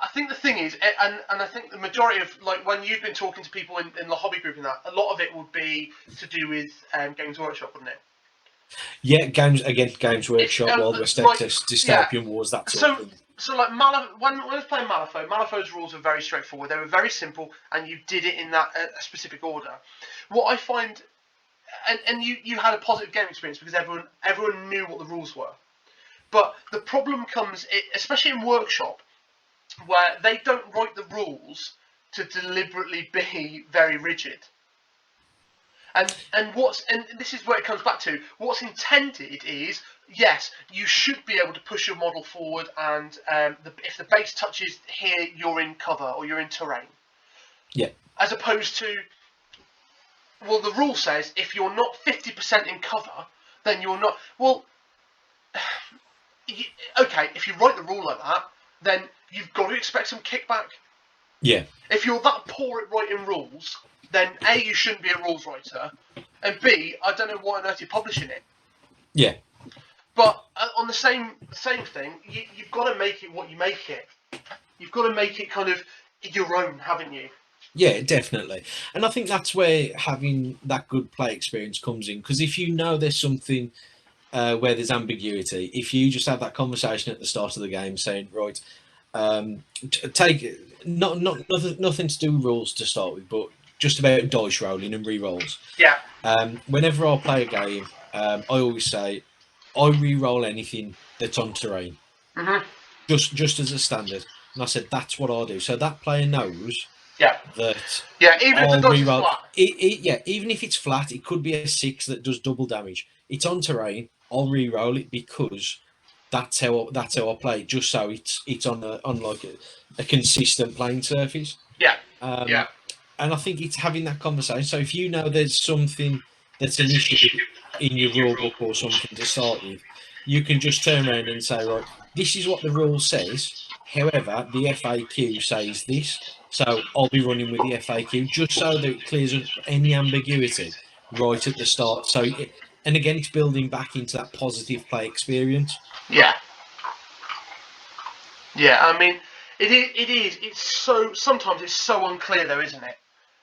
I think the thing is, and I think the majority of, like, when you've been talking to people in the hobby group and that, a lot of it would be to do with Games Workshop, wouldn't it? Yeah, Games Workshop, Wild West Dystopian Wars, that sort of thing. So like when I was playing Malifaux's rules were very straightforward. They were very simple, and you did it in that a specific order. What I find, and you had a positive game experience because everyone knew what the rules were. But the problem comes, especially in Workshop, where they don't write the rules to deliberately be very rigid. And this is where it comes back to, what's intended is, yes, you should be able to push your model forward, and if the base touches here, you're in cover or you're in terrain. Yeah. As opposed to, well, the rule says if you're not 50% in cover, then you're not. Well, okay, if you write the rule like that, then you've got to expect some kickback. Yeah. If you're that poor at writing rules, then A, you shouldn't be a rules writer, and B, I don't know why on earth you're publishing it. Yeah. But on the same thing, you've got to make it what you make it. You've got to make it kind of your own, haven't you? Yeah, definitely. And I think that's where having that good play experience comes in. Because if you know there's something where there's ambiguity, if you just have that conversation at the start of the game saying, right, take nothing to do with rules to start with, but just about dice rolling and re-rolls. Yeah. Whenever I play a game, I always say, I re-roll anything that's on terrain. Mm-hmm. Just as a standard. And I said, that's what I'll do. So that player knows that... Yeah, even if the dice is flat. Even if it's flat, it could be a 6 that does double damage. It's on terrain, I'll re-roll it because that's how I play, just so it's on like a consistent playing surface. Yeah. And I think it's having that conversation. So if you know there's something that's an issue in your rule book or something to start with, you can just turn around and say, right, this is what the rule says. However, the FAQ says this, so I'll be running with the FAQ just so that it clears up any ambiguity right at the start. So, and again, it's building back into that positive play experience. Yeah. Yeah, I mean, it is. It's so, sometimes it's so unclear though, isn't it?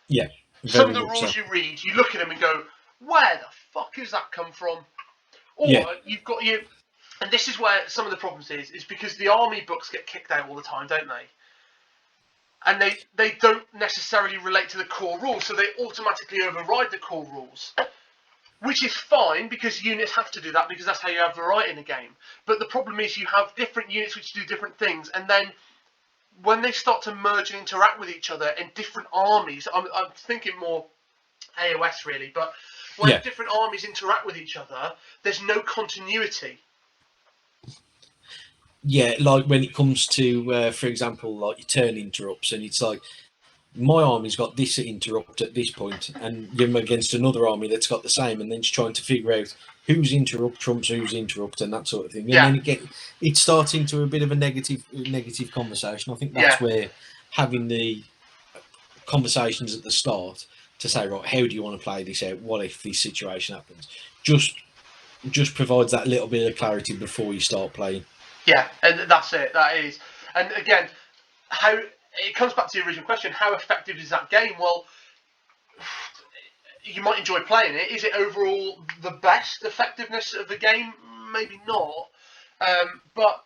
Yeah. some of very the much so. rules you read, you look at them and go, where the fuck has that come from? Or Yeah. you've got and this is where some of the problems is because the army books get kicked out all the time, don't they? And they don't necessarily relate to the core rules, so they automatically override the core rules. Which is fine, because units have to do that, because that's how you have variety in a game. But the problem is you have different units which do different things, and then when they start to merge and interact with each other in different armies, I'm thinking more AOS really, but when different armies interact with each other, there's no continuity. Yeah, like when it comes to, for example, like your turn interrupts, and it's like, my army's got this interrupt at this point, and you're against another army that's got the same, and then just trying to figure out whose interrupt trumps whose interrupt and that sort of thing. And then it starts into a bit of a negative conversation. I think that's where having the conversations at the start to say, right, how do you want to play this out? What if this situation happens? Just provides that little bit of clarity before you start playing. Yeah, and that's it. That is, and again, how it comes back to the original question: how effective is that game? Well, you might enjoy playing it. Is it overall the best effectiveness of the game? Maybe not. But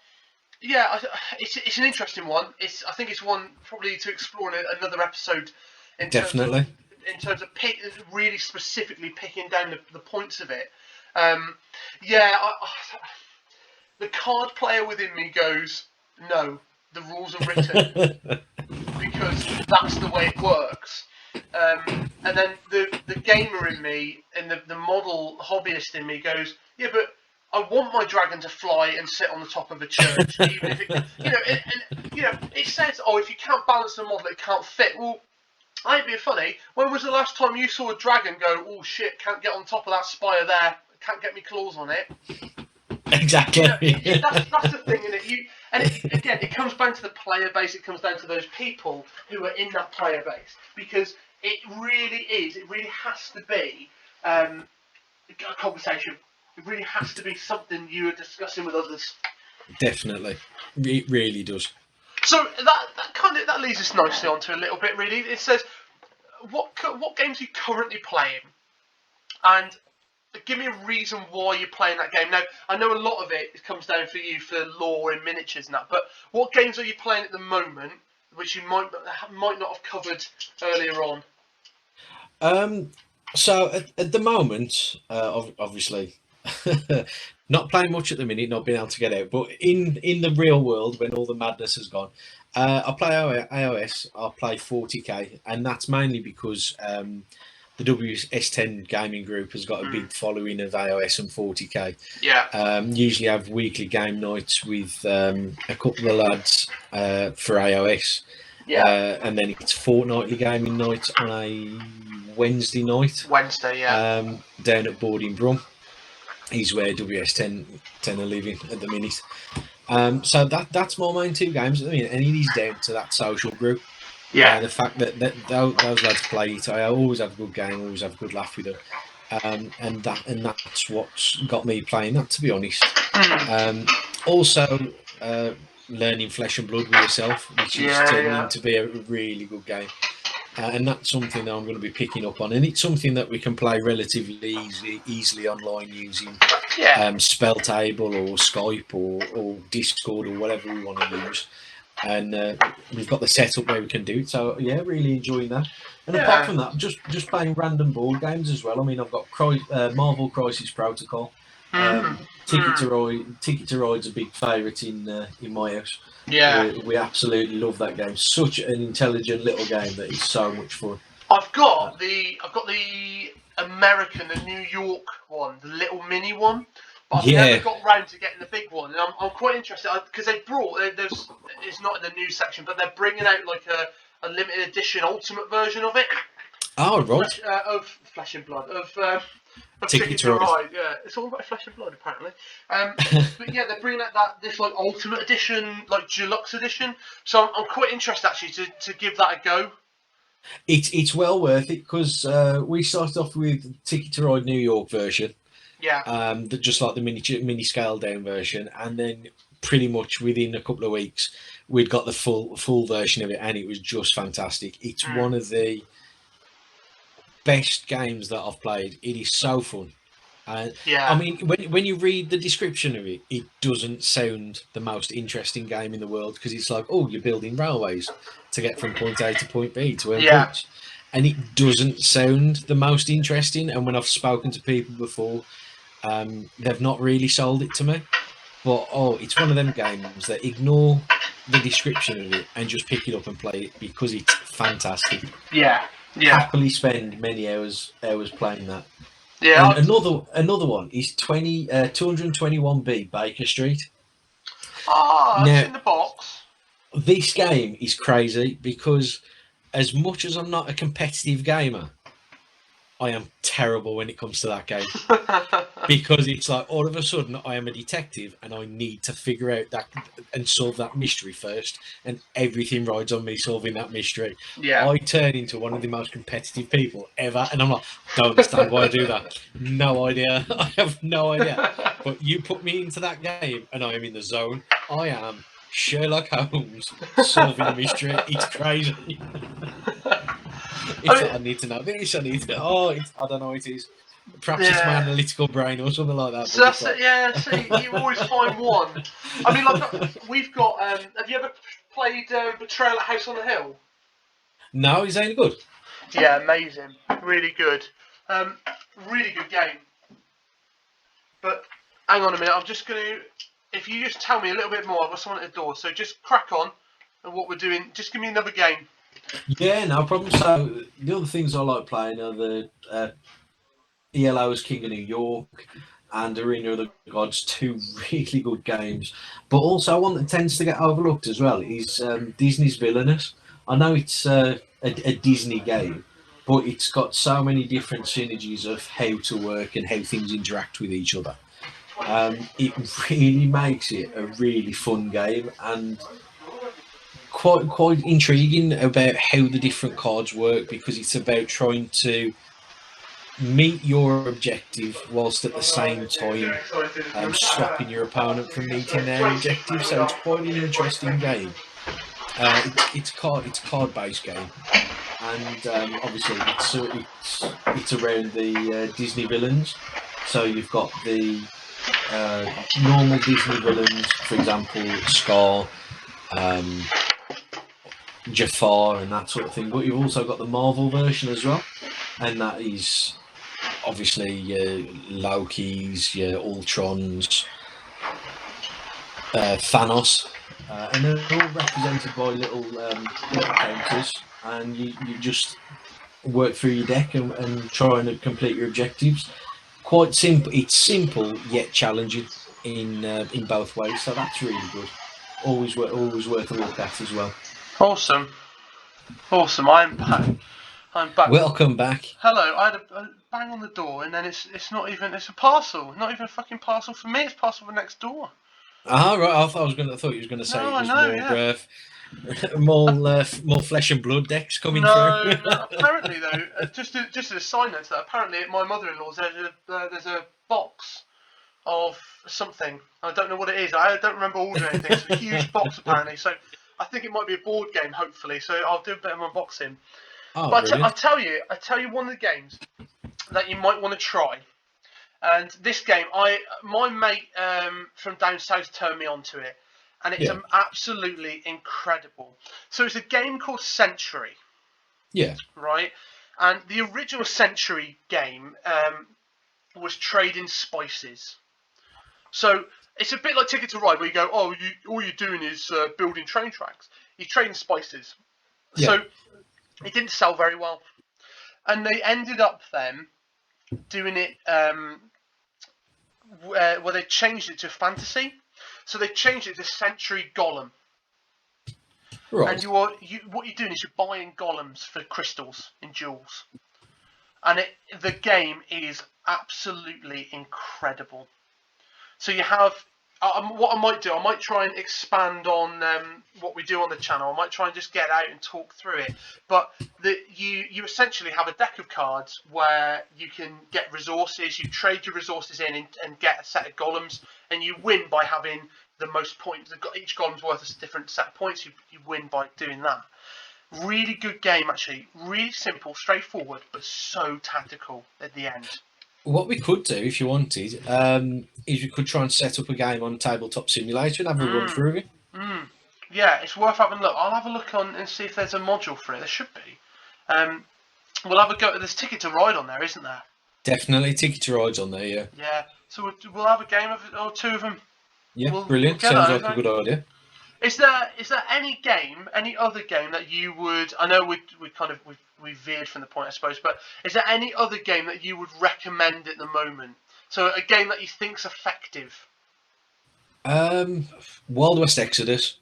yeah, it's an interesting one. I think it's one probably to explore in another episode. Definitely. In terms of really specifically picking down the points of it. The card player within me goes, no, the rules are written because that's the way it works. And then the gamer in me and the model hobbyist in me goes, yeah, but I want my dragon to fly and sit on the top of a church, even if it, it says, oh, if you can't balance the model, it can't fit. Well, I ain't being funny. When was the last time you saw a dragon go, oh shit, can't get on top of that spire there, can't get me claws on it? Exactly. That's the thing, isn't it? It comes down to the player base. It comes down to those people who are in that player base, because it really has to be a conversation. It really has to be something you are discussing with others. Definitely, it really does. So that leads us nicely onto a little bit. Really, it says what games are you currently playing, and give me a reason why you're playing that game. Now, I know a lot of it comes down for you for lore and miniatures and that, but what games are you playing at the moment which you might not have covered earlier on? So at the moment, obviously, not playing much at the minute, not being able to get out. But in the real world, when all the madness has gone, I play AOS. I play 40k, and that's mainly because the WS10 gaming group has got a big following of AOS and 40k. Yeah. Usually have weekly game nights with a couple of lads for AOS. Yeah. And then it's fortnightly gaming night on a Wednesday night. Down at Boarding Brum. He's where WS10 are living at the minute. So that's my main two games at the minute, and it is down to that social group. Yeah. The fact that those lads play it, I always have a good game, always have a good laugh with them, and that's what's got me playing that, to be honest. Also, learning Flesh and Blood with yourself, which is turning into be a really good game, and that's something that I'm going to be picking up on, and it's something that we can play relatively easily online using SpellTable or Skype or Discord or whatever we want to use. And we've got the setup where we can do it, so yeah, really enjoying that. And apart from that, just playing random board games as well. I mean, I've got Marvel Crisis Protocol. Ticket to Ride's a big favourite in my house. Yeah, we absolutely love that game. Such an intelligent little game that is so much fun. I've got the American, the New York one, the little mini one. But I've never got round to getting the big one, and I'm quite interested because they brought it's not in the news section, but they're bringing out like a limited edition ultimate version of it. Oh right. Of Flesh and Blood of Ticket to Ride. Yeah, it's all about Flesh and Blood apparently. But yeah, they're bringing out this like ultimate edition, like deluxe edition. So I'm quite interested actually to give that a go. It's well worth it because we started off with Ticket to Ride New York version. Yeah. Just like the mini scale down version, and then pretty much within a couple of weeks we'd got the full version of it, and it was just fantastic. It's one of the best games that I've played. It is so fun. I Yeah. mean, when you read the description of it, it doesn't sound the most interesting game in the world because it's like, oh, you're building railways to get from point A to point B to earn Yeah. points. And it doesn't sound the most interesting. And when I've spoken to people before, they've not really sold it to me. But it's one of them games that ignore the description of it and just pick it up and play it because it's fantastic. Yeah. Yeah. Happily spend many hours playing that. Yeah. And another one is 221B Baker Street. It's Now, in the box. this game is crazy because as much as I'm not a competitive gamer, I am terrible when it comes to that game. Because it's like all of a sudden I am a detective and I need to figure out that and solve that mystery first, and everything rides on me solving that mystery. Yeah. I turn into one of the most competitive people ever, and I'm like, don't understand why I do that. No idea. I have no idea. But you put me into that game and I am in the zone. I am Sherlock Holmes solving a mystery. It's crazy. I need to know this. I need to. I don't know what it is. Perhaps it's my analytical brain or something like that. So that's it. Yeah. See, you always find one. I mean, like we've got. Have you ever played Betrayal at House on the Hill? No, is that good? Yeah, amazing. Really good. Really good game. But hang on a minute. I'm just going to. If you just tell me a little bit more, I've got someone at the door. So just crack on. And what we're doing. Just give me another game. Yeah, no problem. So the other things I like playing are the ELO's King of New York and Arena of the Gods, two really good games. But also one that tends to get overlooked as well is Disney's Villainous. I know it's a Disney game, but it's got so many different synergies of how to work and how things interact with each other. It really makes it a really fun game and quite intriguing about how the different cards work, because it's about trying to meet your objective whilst at the same time stopping your opponent from meeting their objective. So it's quite an interesting game. It's card based game, and obviously it's around the Disney villains. So you've got the normal Disney villains, for example, Scar, Jafar, and that sort of thing. But you've also got the Marvel version as well, and that is obviously your Loki's, your Ultrons, Thanos, and they're all represented by little counters, and you just work through your deck and try and complete your objectives. Quite simple. It's simple yet challenging in both ways, so that's really good. Always worth a look at as well. Awesome. I'm back. Welcome back. Hello. I had a bang on the door, and then it's not even. It's a parcel. Not even a fucking parcel for me. It's a parcel for next door. Right. I thought you was going to say No, it was more. more flesh and blood decks coming through. No. Apparently, though, just as a side note to that, apparently at my mother-in-law's there's a box of something. I don't know what it is. I don't remember ordering anything. It's a huge box apparently. So I think it might be a board game, hopefully. So I'll do a bit of unboxing. But I tell you one of the games that you might want to try. And this game, my mate from down south turned me onto it, and it's absolutely incredible. So it's a game called Century. Yeah. Right, and the original Century game was trading spices. So it's a bit like Ticket to Ride, where you go, all you're doing is building train tracks. You're trading spices. Yeah. So it didn't sell very well, and they ended up then doing it where they changed it to fantasy. So they changed it to Century Golem. Right. And what you're doing is you're buying golems for crystals in jewels, and the game is absolutely incredible. So you have what I might do. I might try and expand on what we do on the channel. I might try and just get out and talk through it. But you essentially have a deck of cards where you can get resources. You trade your resources in and get a set of golems, and you win by having the most points. Each golem's worth a different set of points. You win by doing that. Really good game, actually. Really simple, straightforward, but so tactical at the end. What we could do, if you wanted, is we could try and set up a game on Tabletop Simulator and have a run through of it. Yeah, it's worth having a look. I'll have a look on and see if there's a module for it. There should be. We'll have a go. There's Ticket to Ride on there, isn't there? Definitely Ticket to Ride's on there, yeah. Yeah. So we'll have a game of it, or two of them. Yeah, brilliant. We'll Sounds like a good idea. Is there any game, any other game that you would? I know we veered from the point, I suppose, but is there any other game that you would recommend at the moment? So a game that you think's effective. Wild West Exodus.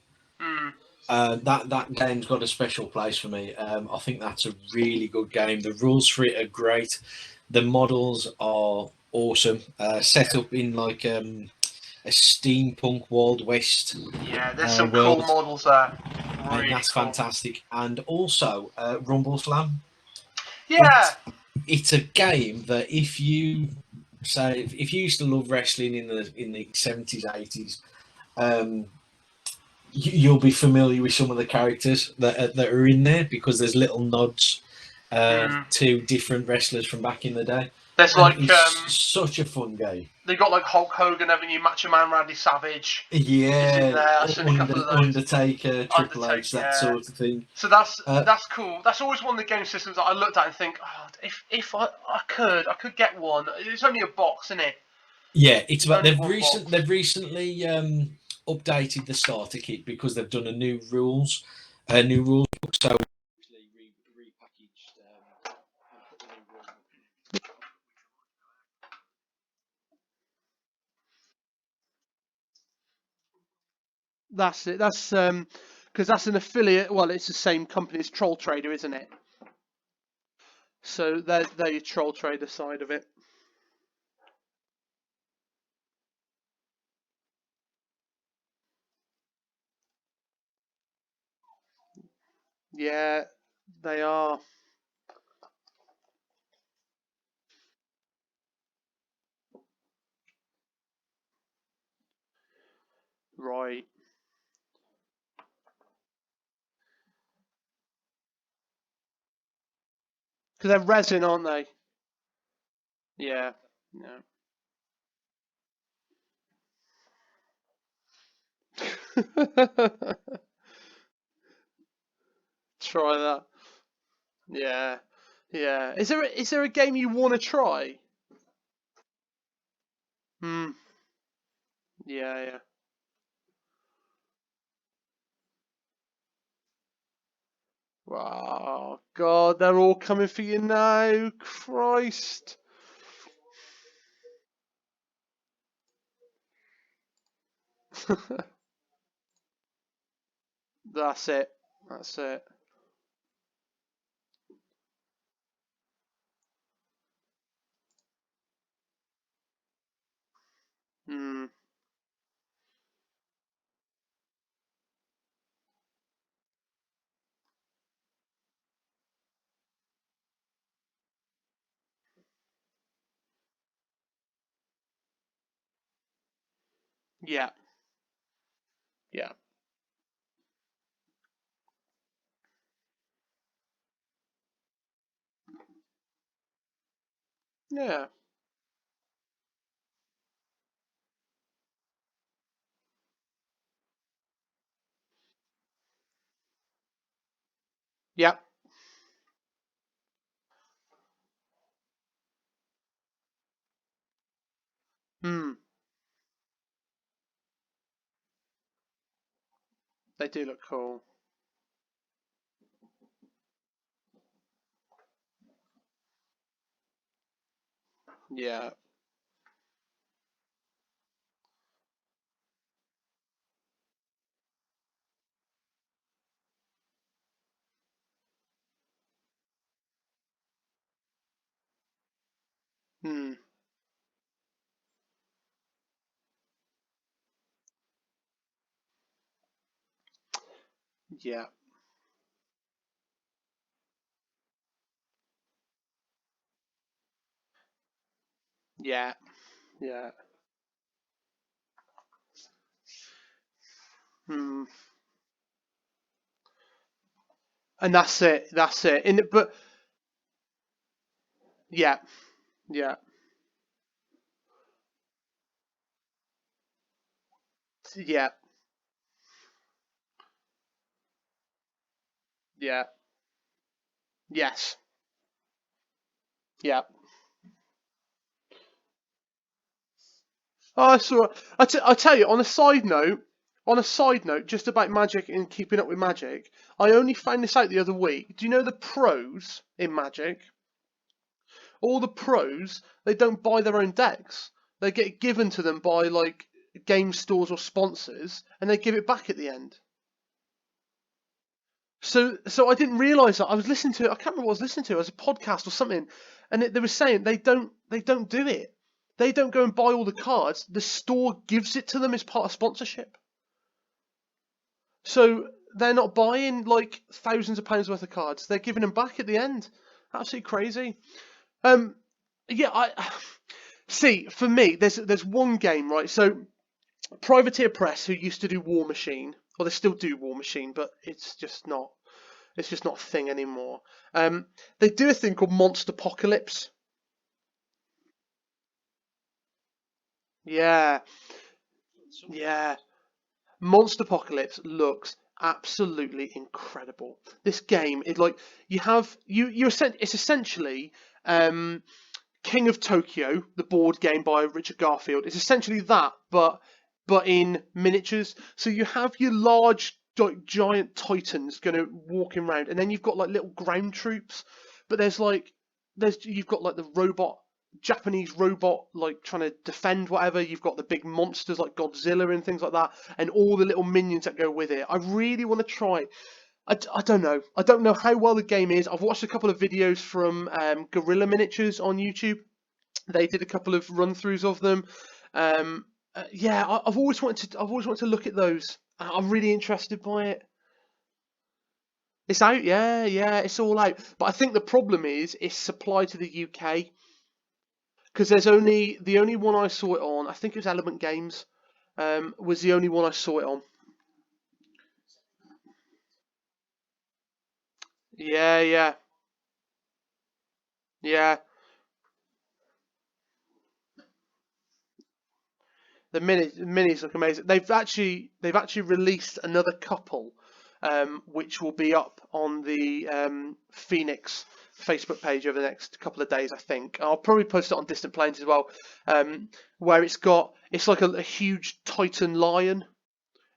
That game's got a special place for me. I think that's a really good game. The rules for it are great. The models are awesome. Set up in like a steampunk Wild West. Yeah, there's some world. cool models there. Really And that's cool. fantastic. And also Rumble Slam. Yeah. It's a game that if you used to love wrestling in the 70s, 80s, you'll be familiar with some of the characters that are in there because there's little nods to different wrestlers from back in the day. There's it's such a fun game. They got like Hulk Hogan, haven't you? Macho Man Randy Savage. Yeah, Undertaker, Triple H, that sort of thing. So that's cool. That's always one of the game systems that I looked at and think, oh, if I could get one. It's only a box, isn't it? Yeah, it's about they've recently updated the starter kit because they've done a new rules book. So That's it. That's because that's an affiliate. Well, it's the same company as Troll Trader, isn't it? So they're your Troll Trader side of it. Yeah, they are. Right. Because they're resin, aren't they? Yeah. Yeah. Try that. Yeah. Yeah. Is there a game you want to try? Yeah. Yeah. Wow. God, they're all coming for you now. Christ. That's it. That's it. Yeah. Yeah. Yeah. Yeah. They do look cool. Yeah. Yeah. Yeah. Yeah. and that's it. That's it. But yeah, yeah, yeah, yeah, yes, yeah. Oh, that's all right. I tell you, on a side note, just about Magic and keeping up with Magic, I only found this out the other week. Do you know the pros in Magic? All the pros, they don't buy their own decks. They get given to them by like game stores or sponsors, and they give it back at the end. So I didn't realise that. I was listening to I can't remember what I was listening to. It was a podcast or something, and they were saying they don't do it. They don't go and buy all the cards. The store gives it to them as part of sponsorship. So they're not buying like thousands of pounds worth of cards. They're giving them back at the end. Absolutely crazy. Um, yeah, I see. For me, there's one game, right? So Privateer Press, who used to do War Machine, well, they still do War Machine, but it's just not a thing anymore. They do a thing called Monsterpocalypse. Yeah, yeah. Monsterpocalypse looks absolutely incredible. This game is like it's essentially um, King of Tokyo, the board game by Richard Garfield. It's essentially that, but in miniatures. So you have your large like giant titans going to walking around, and then you've got like little ground troops. But you've got like the robot Japanese robot like trying to defend whatever. You've got the big monsters like Godzilla and things like that, and all the little minions that go with it. I really want to try. I don't know. I don't know how well the game is. I've watched a couple of videos from Gorilla Miniatures on YouTube. They did a couple of run-throughs of them. Yeah, I've always wanted to look at those. I'm really interested by it. It's out, yeah, yeah, it's all out. But I think the problem is it's supply to the UK because the only one I saw it on. I think it was Element Games. Was the only one I saw it on. Yeah, yeah, yeah. The minis look amazing. They've actually released another couple, which will be up on the Phoenix Facebook page over the next couple of days, I think. I'll probably post it on Distant Plains as well, where it's like a huge Titan lion.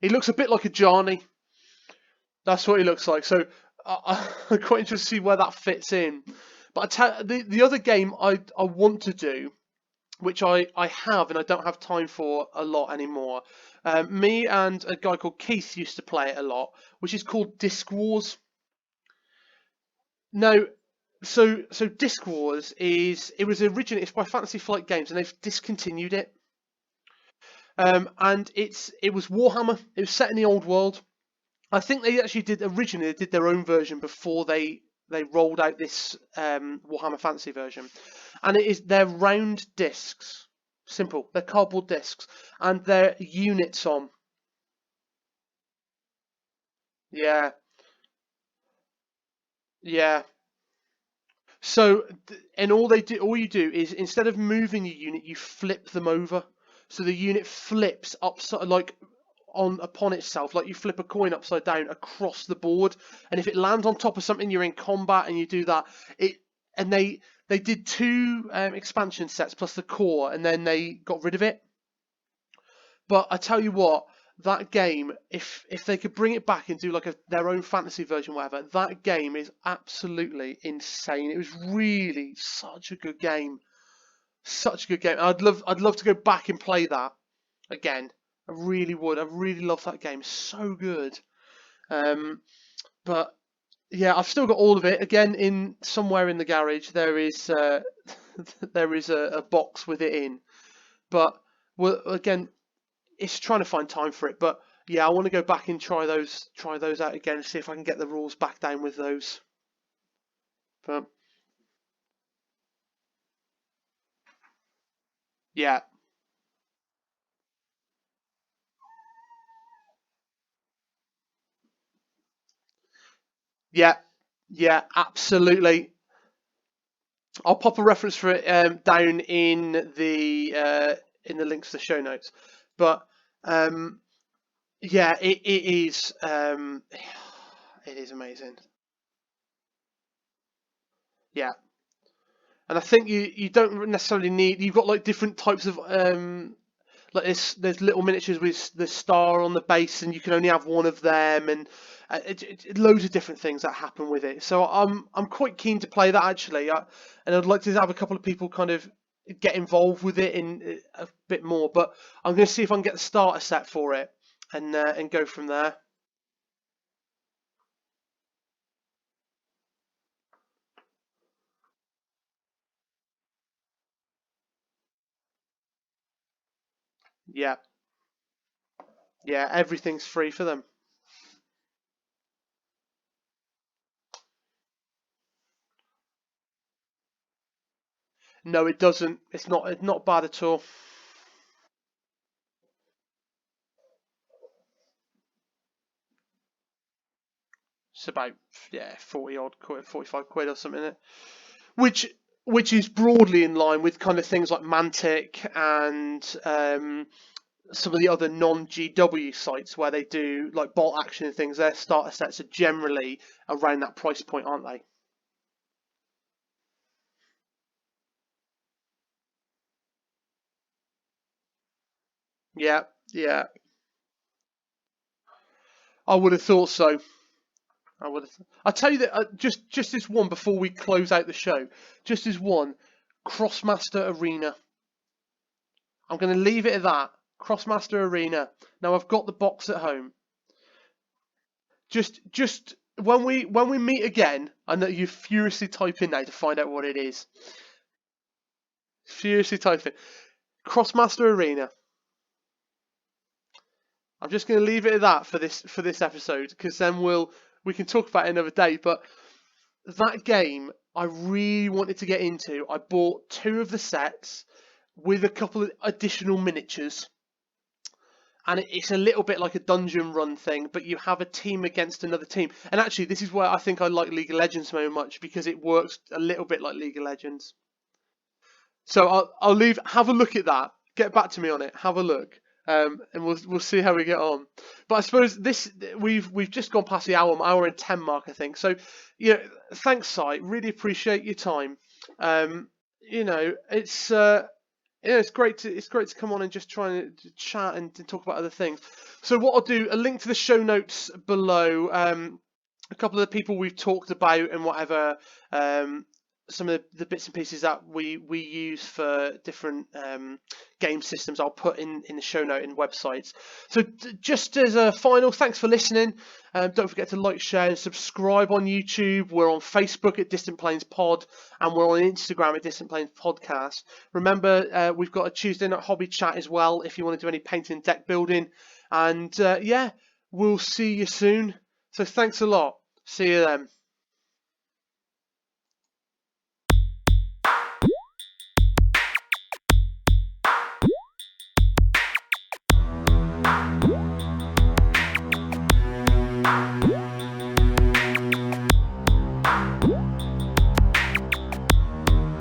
He looks a bit like a Johnny. That's what he looks like. So I'm quite interested to see where that fits in. But the other game I want to do, which I have and I don't have time for a lot anymore. Me and a guy called Keith used to play it a lot, which is called Disc Wars. No, so Disc Wars it's by Fantasy Flight Games and they've discontinued it. And it was Warhammer. It was set in the old world. I think they actually did their own version before they rolled out this Warhammer Fantasy version, and they're round discs, simple. They're cardboard discs, and they're units on. Yeah, yeah. So and all you do is instead of moving your unit, you flip them over, so the unit flips upside like on upon itself, like you flip a coin upside down across the board, and if it lands on top of something, you're in combat, and you do that. It and they did two expansion sets plus the core, and then they got rid of it. But I tell you what, that game, if they could bring it back and do like their own fantasy version, whatever, that game is absolutely insane. It was really such a good game, such a good game. I'd love to go back and play that again. I really would. I really love that game. It's so good. Um, but yeah, I've still got all of it. Again, in somewhere in the garage, there is there is a box with it in. But well, again, it's trying to find time for it. But yeah, I want to go back and try those out again and see if I can get the rules back down with those. But yeah, yeah, Yeah, absolutely. I'll pop a reference for it down in the links to the show notes. But yeah, it is it is amazing. Yeah, and I think you don't necessarily need. You've got like different types of like there's little miniatures with the star on the base, and you can only have one of them, and loads of different things that happen with it. So I'm quite keen to play that actually, and I'd like to have a couple of people kind of get involved with it in a bit more. But I'm going to see if I can get the starter set for it, and go from there. Yeah, yeah, everything's free for them. No, it doesn't. It's not bad at all. It's about, yeah, 40 odd quid, 45 quid or something. Isn't it? Which which is broadly in line with kind of things like Mantic and some of the other non-GW sites where they do like bolt action and things. Their starter sets are generally around that price point, aren't they? Yeah, yeah. I would have thought so. I would have. I tell you that just this one before we close out the show. Just as one, Crossmaster Arena. I'm going to leave it at that. Crossmaster Arena. Now I've got the box at home. Just when we meet again, I know you furiously type in now to find out what it is. Furiously type in Crossmaster Arena. I'm just going to leave it at that for this episode because then we can talk about it another day. But that game I really wanted to get into. I bought two of the sets with a couple of additional miniatures. And it's a little bit like a dungeon run thing, but you have a team against another team. And actually, this is where I think I like League of Legends so much because it works a little bit like League of Legends. So I'll leave. Have a look at that. Get back to me on it. Have a look, and we'll see how we get on. But I suppose this we've just gone past the hour and 10 mark, I think. So, thanks, Si. Really appreciate your time. It's it's great to come on and just try and chat and to talk about other things. So what I'll do, a link to the show notes below. A couple of the people we've talked about and whatever. Some of the bits and pieces that we use for different game systems I'll put in the show note and websites. So just as a final, thanks for listening. Don't forget to like, share and subscribe on YouTube. We're on Facebook at Distant Plains Pod and we're on Instagram at Distant Plains Podcast. Remember, we've got a Tuesday night hobby chat as well if you want to do any painting and deck building. And yeah, we'll see you soon. So thanks a lot. See you then.